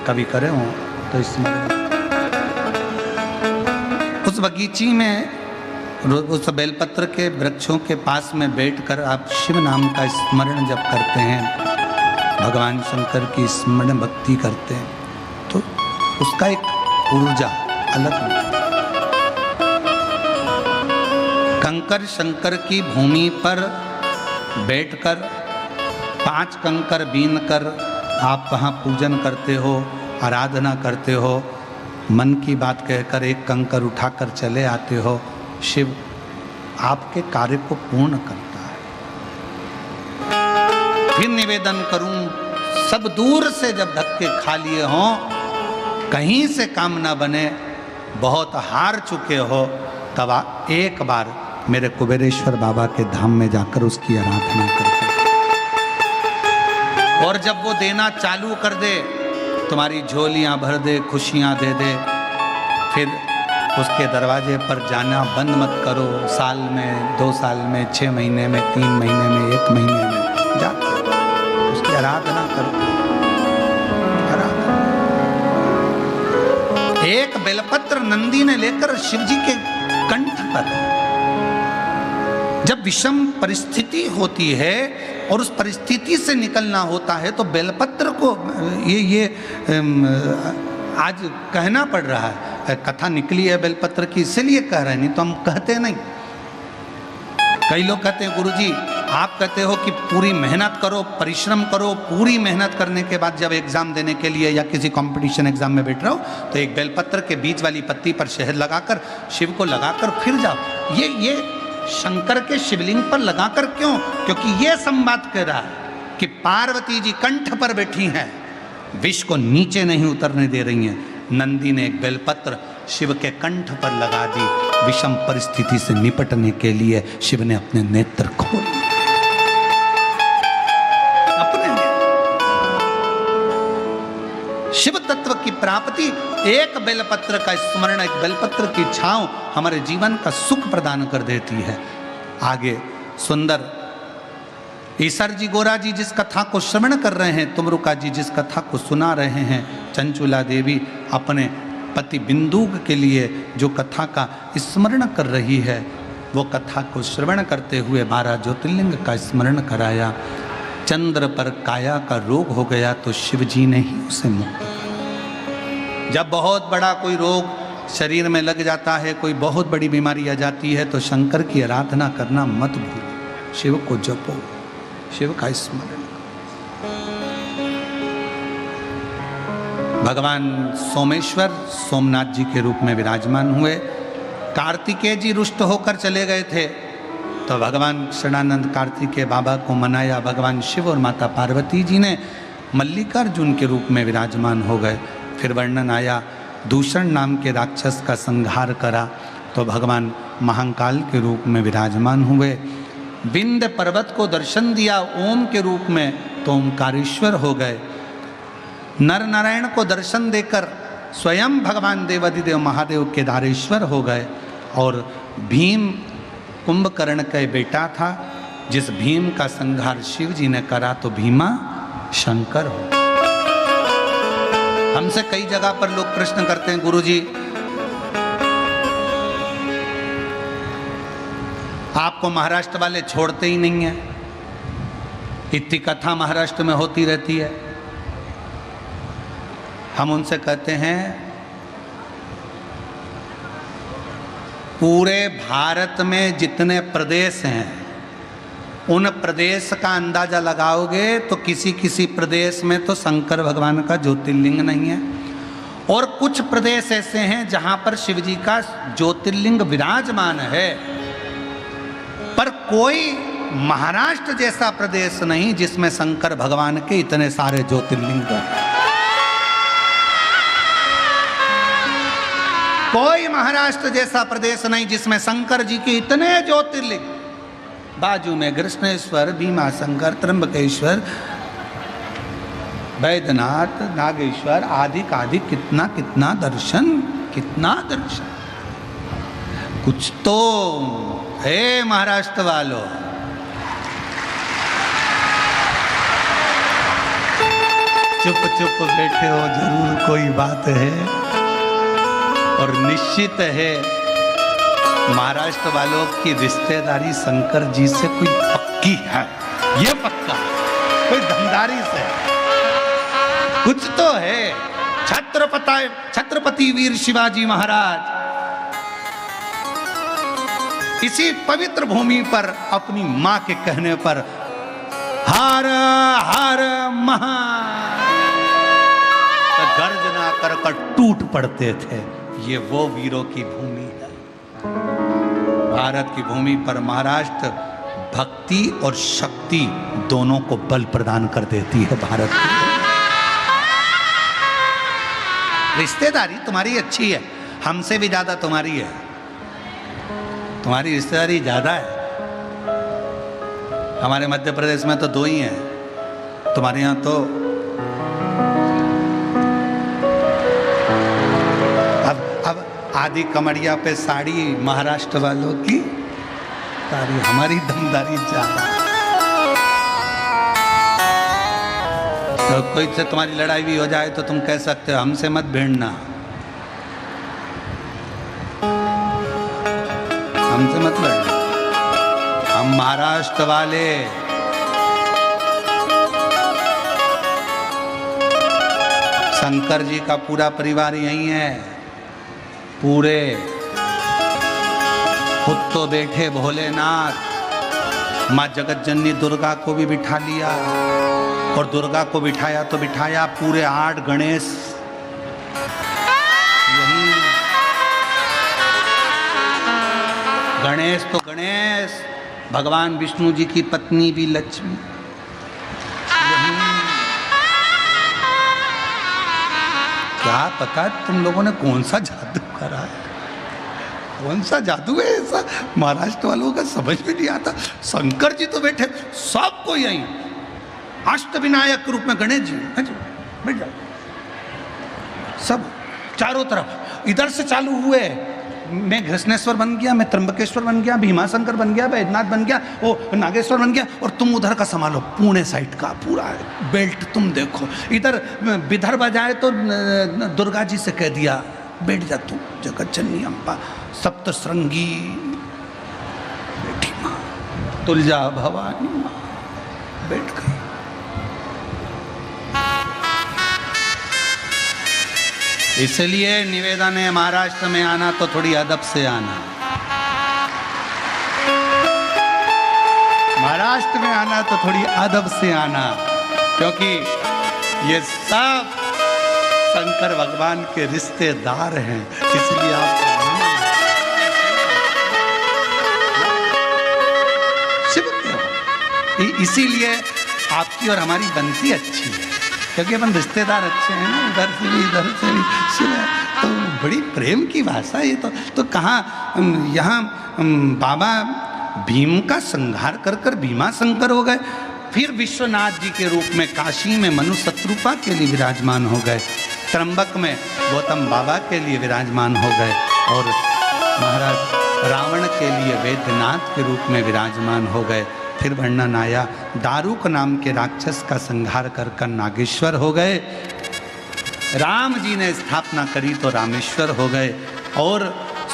कभी करे हो तो इसमें उस बगीची में उस बेलपत्र के वृक्षों के पास में बैठकर आप शिव नाम का स्मरण जब करते हैं, भगवान शंकर की स्मरण भक्ति करते हैं, तो उसका एक ऊर्जा अलग है। कंकर शंकर की भूमि पर बैठकर 5 कंकर बीन कर आप वहाँ पूजन करते हो, आराधना करते हो, मन की बात कहकर 1 कंकर उठाकर चले आते हो, शिव आपके कार्य को पूर्ण करता है। फिर निवेदन करूं, सब दूर से जब धक्के खा लिए हों, कहीं से काम ना बने, बहुत हार चुके हो, तब एक बार मेरे कुबेरेश्वर बाबा के धाम में जाकर उसकी आराधना करते। और जब वो देना चालू कर दे, तुम्हारी झोलियां भर दे, खुशियां दे दे, फिर उसके दरवाजे पर जाना बंद मत करो। साल में, 2 साल में, 6 महीने में, 3 महीने में, 1 महीने में जाते उसकी आराधना करो। एक बेलपत्र नंदी ने लेकर शिवजी के कंठ पर, जब विषम परिस्थिति होती है और उस परिस्थिति से निकलना होता है, तो बेलपत्र को ये आज कहना पड़ रहा है। कथा निकली है बेलपत्र की, इसीलिए कह रहे हैं, नहीं तो हम कहते नहीं। कई लोग कहते हैं गुरुजी आप कहते हो कि पूरी मेहनत करो, परिश्रम करो, पूरी मेहनत करने के बाद जब एग्जाम देने के लिए या किसी कंपटीशन एग्जाम में बैठ रहे हो तो एक बेलपत्र के बीच वाली पत्ती पर शहद लगाकर शिव को लगाकर फिर जाओ। ये शंकर के शिवलिंग पर लगाकर क्यों? क्योंकि ये संवाद कह रहा है कि पार्वती जी कंठ पर बैठी हैं, विष को नीचे नहीं उतरने दे रही हैं। नंदी ने एक बेलपत्र शिव के कंठ पर लगा दी। विषम परिस्थिति से निपटने के लिए शिव ने अपने नेत्र खोल लिए, अपने शिव तत्व की प्राप्ति। एक बेलपत्र का स्मरण, एक बेलपत्र की छांव हमारे जीवन का सुख प्रदान कर देती है। आगे सुंदर ईसर जी गोरा जी जिस कथा को श्रवण कर रहे हैं, तुमरुका जी जिस कथा को सुना रहे हैं, चंचुला देवी अपने पति बिंदुक के लिए जो कथा का स्मरण कर रही है, वो कथा को श्रवण करते हुए 12 ज्योतिर्लिंग का स्मरण कराया। चंद्र पर काया का रोग हो गया तो शिव जी ने ही उसे मुक्त किया। जब बहुत बड़ा कोई रोग शरीर में लग जाता है, कोई बहुत बड़ी बीमारी आ जाती है, तो शंकर की आराधना करना मत भूलो, शिव को जपो, शिव का स्मरण। भगवान सोमेश्वर सोमनाथ जी के रूप में विराजमान हुए। कार्तिकेय जी रुष्ट होकर चले गए थे, तो भगवान शरणानंद कार्तिकेय बाबा को मनाया। भगवान शिव और माता पार्वती जी ने मल्लिकार्जुन के रूप में विराजमान हो गए। फिर वर्णन आया, दूषण नाम के राक्षस का संहार करा तो भगवान महाकाल के रूप में विराजमान हुए। विंध्य पर्वत को दर्शन दिया ओम के रूप में तो ओमकारेश्वर हो गए। नर नारायण को दर्शन देकर स्वयं भगवान देवाधिदेव महादेव केदारेश्वर हो गए। और भीम कुंभकर्ण का बेटा था, जिस भीम का संहार शिव जी ने करा तो भीमा शंकर हो। हमसे कई जगह पर लोग प्रश्न करते हैं, गुरुजी आपको महाराष्ट्र वाले छोड़ते ही नहीं है, इतनी कथा महाराष्ट्र में होती रहती है। हम उनसे कहते हैं पूरे भारत में जितने प्रदेश हैं उन प्रदेश का अंदाजा लगाओगे तो किसी किसी प्रदेश में तो शंकर भगवान का ज्योतिर्लिंग नहीं है, और कुछ प्रदेश ऐसे हैं जहां पर शिव जी का ज्योतिर्लिंग विराजमान है, पर कोई महाराष्ट्र जैसा प्रदेश नहीं जिसमें शंकर भगवान के इतने सारे ज्योतिर्लिंग हैं। कोई महाराष्ट्र जैसा प्रदेश नहीं जिसमें शंकर जी के इतने ज्योतिर्लिंग, बाजू में कृष्णेश्वर, भीमा शंकर, त्र्यंबकेश्वर, वैद्यनाथ, नागेश्वर आदि आदि, कितना कितना दर्शन, कितना दर्शन। कुछ तो है महाराष्ट्र वालों। चुप चुप बैठे हो, जरूर कोई बात है। और निश्चित है महाराष्ट्र वालों की रिश्तेदारी शंकर जी से कोई पक्की है, ये पक्का, कोई धमदारी से कुछ तो है। छत्रपति वीर शिवाजी महाराज इसी पवित्र भूमि पर अपनी मां के कहने पर हर हर महा गर्जना कर टूट पड़ते थे। ये वो वीरों की भूमि है। भारत की भूमि पर महाराष्ट्र भक्ति और शक्ति दोनों को बल प्रदान कर देती है। भारत की रिश्तेदारी तुम्हारी अच्छी है, हमसे भी ज्यादा तुम्हारी है। तुम्हारी रिश्तेदारी ज्यादा है। हमारे मध्य प्रदेश में तो 2 ही हैं, तुम्हारे यहां तो अब आदि कमरिया पे साड़ी महाराष्ट्र वालों की साड़ी, हमारी दमदारी ज्यादा। तो कोई से तुम्हारी लड़ाई भी हो जाए तो तुम कह सकते हो हमसे मत भिड़ना, हमसे मत लड़ना। हम महाराष्ट्र वाले शंकर जी का पूरा परिवार यही है। पूरे खुद तो बैठे भोलेनाथ, माँ जगत जननी दुर्गा को भी बिठा लिया, और दुर्गा को बिठाया तो बिठाया पूरे 8 गणेश यही। गणेश तो गणेश, भगवान विष्णु जी की पत्नी भी लक्ष्मी यही। क्या पता तुम लोगों ने कौन सा जादू करा है, कौन सा जादू है ऐसा महाराष्ट्र वालों का समझ में नहीं आता। शंकर जी तो बैठे सबको यही, अष्टविनायक रूप में गणेश जी बैठ जाओ, सब चारों तरफ। इधर से चालू हुए, मैं घृष्णेश्वर बन गया, मैं त्र्यंबकेश्वर बन गया, भीमाशंकर बन गया, बैद्यनाथ बन गया, वो नागेश्वर बन गया, और तुम उधर का संभालो पुणे साइड का पूरा बेल्ट तुम देखो। इधर विदर्भ जाए तो दुर्गा जी से कह दिया बैठ जा तू, जगत जननी अम्बा सप्तश्रृंगी बैठी माँ, तुलजा भवानी माँ बैठ गई। इसलिए निवेदन है महाराष्ट्र में आना तो थोड़ी अदब से आना, महाराष्ट्र में आना तो थोड़ी अदब से आना, क्योंकि ये सब शंकर भगवान के रिश्तेदार हैं। इसलिए आप इसीलिए आपकी और हमारी बनती अच्छी है, क्योंकि अपन रिश्तेदार अच्छे हैं ना, उधर से भी इधर से भी। तो बड़ी प्रेम की भाषा ये तो कहाँ यहाँ बाबा भीम का संहार कर कर भीमा शंकर हो गए, फिर विश्वनाथ जी के रूप में काशी में मनु शत्रुपा के लिए विराजमान हो गए, त्र्यंबक में गौतम बाबा के लिए विराजमान हो गए, और महाराज रावण के लिए वैद्यनाथ के रूप में विराजमान हो गए। फिर वर्णन आया दारुक नाम के राक्षस का संहार कर कर नागेश्वर हो गए, राम जी ने स्थापना करी तो रामेश्वर हो गए, और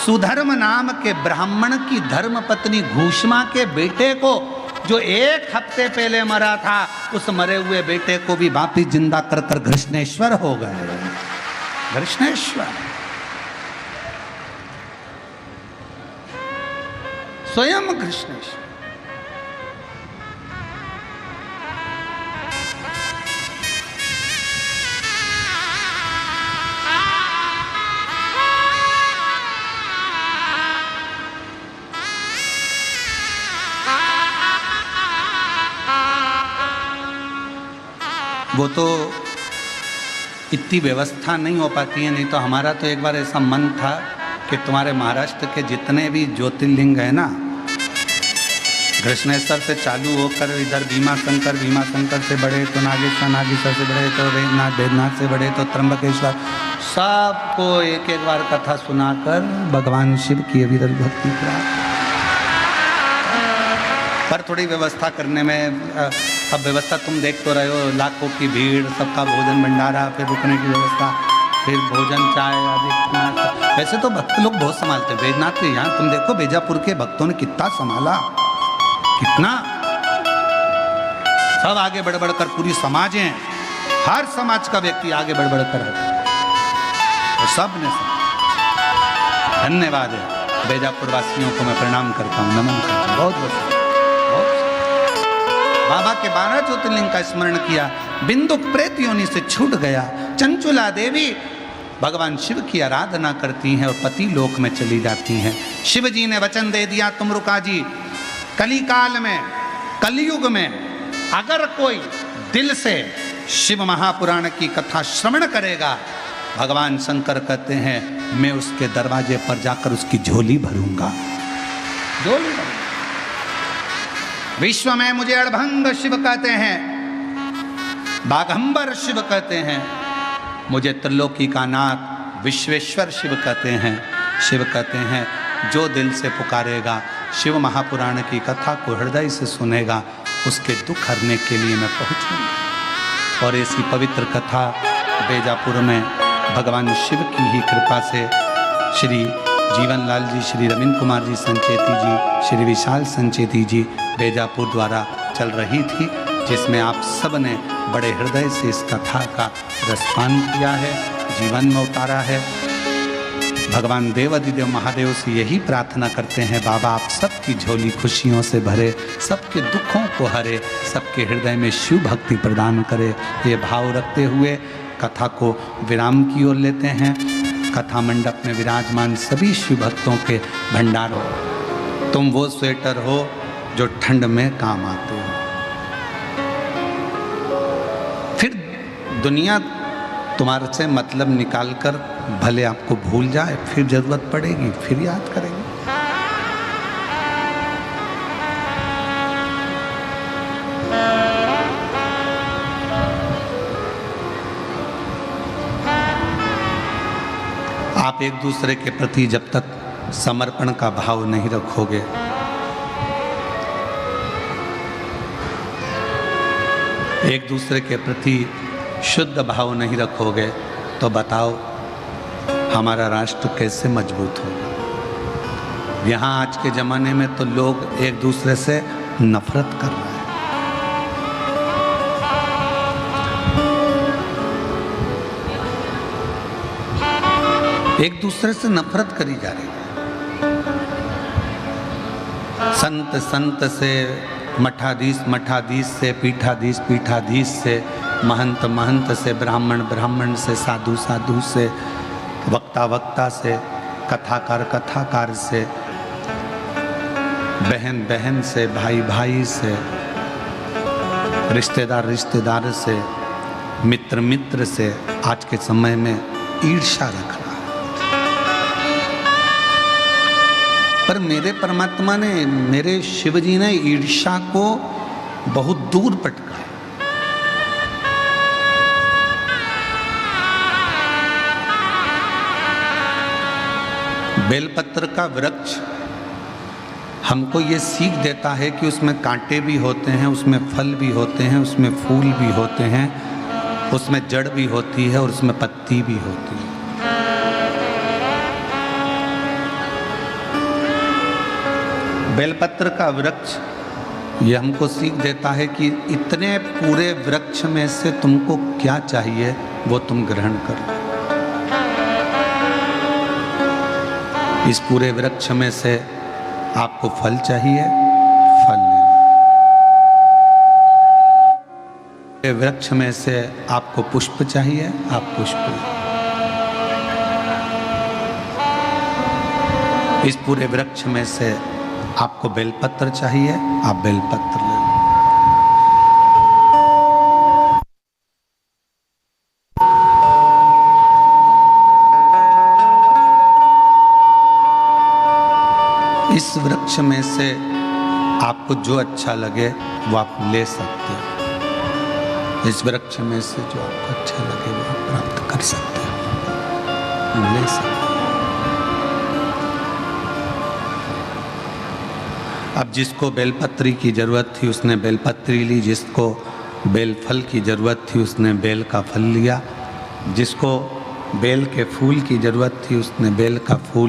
सुधर्म नाम के ब्राह्मण की धर्म पत्नी घूष्मा के बेटे को जो 1 हफ्ते पहले मरा था, उस मरे हुए बेटे को भी वापिस जिंदा कर कर घृष्णेश्वर हो गए। घृष्णेश्वर स्वयं घृष्णेश्वर। वो तो इतनी व्यवस्था नहीं हो पाती है, नहीं तो हमारा तो एक बार ऐसा मन था कि तुम्हारे महाराष्ट्र के जितने भी ज्योतिर्लिंग है ना, घृष्णेश्वर से चालू होकर इधर भीमाशंकर, भीमाशंकर से बड़े तो नागेश्वर, नागेश्वर से बड़े तो वेदनाथ, वेदनाथ से बड़े तो त्र्यंबकेश्वर, सबको एक एक बार कथा सुनाकर भगवान शिव की विरल भक्ति प्राप्त। पर थोड़ी व्यवस्था करने में, अब व्यवस्था तुम देख तो रहे हो, लाखों की भीड़, सबका भोजन भंडारा, फिर रुकने की व्यवस्था, फिर भोजन चाय आदि। वैसे तो भक्त लोग बहुत संभालते हैं बैजनाथ के यहाँ। तुम देखो बीजापुर के भक्तों ने कितना संभाला, कितना सब आगे बढ़ बढ़ कर, पूरी समाज है, हर समाज का व्यक्ति आगे बढ़ बढ़ कर है, और सब ने धन्यवाद है। बीजापुर वासियों को मैं प्रणाम करता हूँ, नमन करता हूँ। बहुत बहुत बाबा के 12 ज्योतिर्लिंग का स्मरण किया, बिंदुक प्रेत योनि से छूट गया। चंचुला देवी भगवान शिव की आराधना करती हैं और पति लोक में चली जाती हैं। शिव जी ने वचन दे दिया, तुम रुका जी, कली काल में, कलयुग में अगर कोई दिल से शिव महापुराण की कथा श्रवण करेगा, भगवान शंकर कहते हैं मैं उसके दरवाजे पर जाकर उसकी झोली भरूंगा, झोली भरूंगा। विश्व में मुझे अड़भंग शिव कहते हैं, बाघंबर शिव कहते हैं, मुझे त्रिलोकी का नाथ विश्वेश्वर शिव कहते हैं। शिव कहते हैं जो दिल से पुकारेगा, शिव महापुराण की कथा को हृदय से सुनेगा, उसके दुख हरने के लिए मैं पहुंचूंगा। और ऐसी पवित्र कथा बीजापुर में भगवान शिव की ही कृपा से श्री जीवनलाल जी, श्री रविंद्र कुमार जी संचेती जी, श्री विशाल संचेती जी बीजापुर द्वारा चल रही थी, जिसमें आप सब ने बड़े हृदय से इस कथा का रसपान किया है, जीवन में उतारा है। भगवान देवाधिदेव महादेव से यही प्रार्थना करते हैं, बाबा आप सबकी झोली खुशियों से भरे, सबके दुखों को हरे, सबके हृदय में शिव भक्ति प्रदान करे। ये भाव रखते हुए कथा को विराम की ओर लेते हैं। कथा मंडप में विराजमान सभी शिव भक्तों के भंडार हो। तुम वो स्वेटर हो जो ठंड में काम आते हो। फिर दुनिया तुम्हारे से मतलब निकालकर भले आपको भूल जाए, फिर जरूरत पड़ेगी फिर याद करेंगे। आप एक दूसरे के प्रति जब तक समर्पण का भाव नहीं रखोगे, एक दूसरे के प्रति शुद्ध भाव नहीं रखोगे, तो बताओ हमारा राष्ट्र कैसे मजबूत होगा। यहाँ आज के ज़माने में तो लोग एक दूसरे से नफरत कर रहे हैं। एक दूसरे से नफरत करी जा रही है। संत संत से, मठाधीश मठाधीश से, पीठाधीश पीठाधीश से, महंत महंत से, ब्राह्मण ब्राह्मण से, साधु साधु से, वक्ता वक्ता से, कथाकार कथाकार से, बहन बहन से, भाई भाई से, रिश्तेदार रिश्तेदार से, मित्र मित्र से आज के समय में ईर्ष्या रख रहा है। पर मेरे परमात्मा ने, मेरे शिव जी ने ईर्ष्या को बहुत दूर पटका है। बेलपत्र का वृक्ष हमको ये सीख देता है कि उसमें कांटे भी होते हैं, उसमें फल भी होते हैं, उसमें फूल भी होते हैं, उसमें जड़ भी होती है और उसमें पत्ती भी होती है। बेलपत्र का वृक्ष ये हमको सीख देता है कि इतने पूरे वृक्ष में से तुमको क्या चाहिए वो तुम ग्रहण करो। इस पूरे वृक्ष में से आपको फल चाहिए, फल लेना। वृक्ष में से आपको पुष्प चाहिए, आप पुष्प लें। इस पूरे वृक्ष में से आपको बेलपत्र चाहिए, आप बेलपत्र लें। इस वृक्ष में से आपको जो अच्छा लगे वो आप ले सकते हो। इस वृक्ष में से जो आपको अच्छा लगे वो आप प्राप्त कर सकते हो। ले सकते। अब जिसको बेलपत्री की जरूरत थी उसने बेलपत्री ली, जिसको बेल फल की जरूरत थी उसने बेल का फल लिया, जिसको बेल के फूल की जरूरत थी उसने बेल का फूल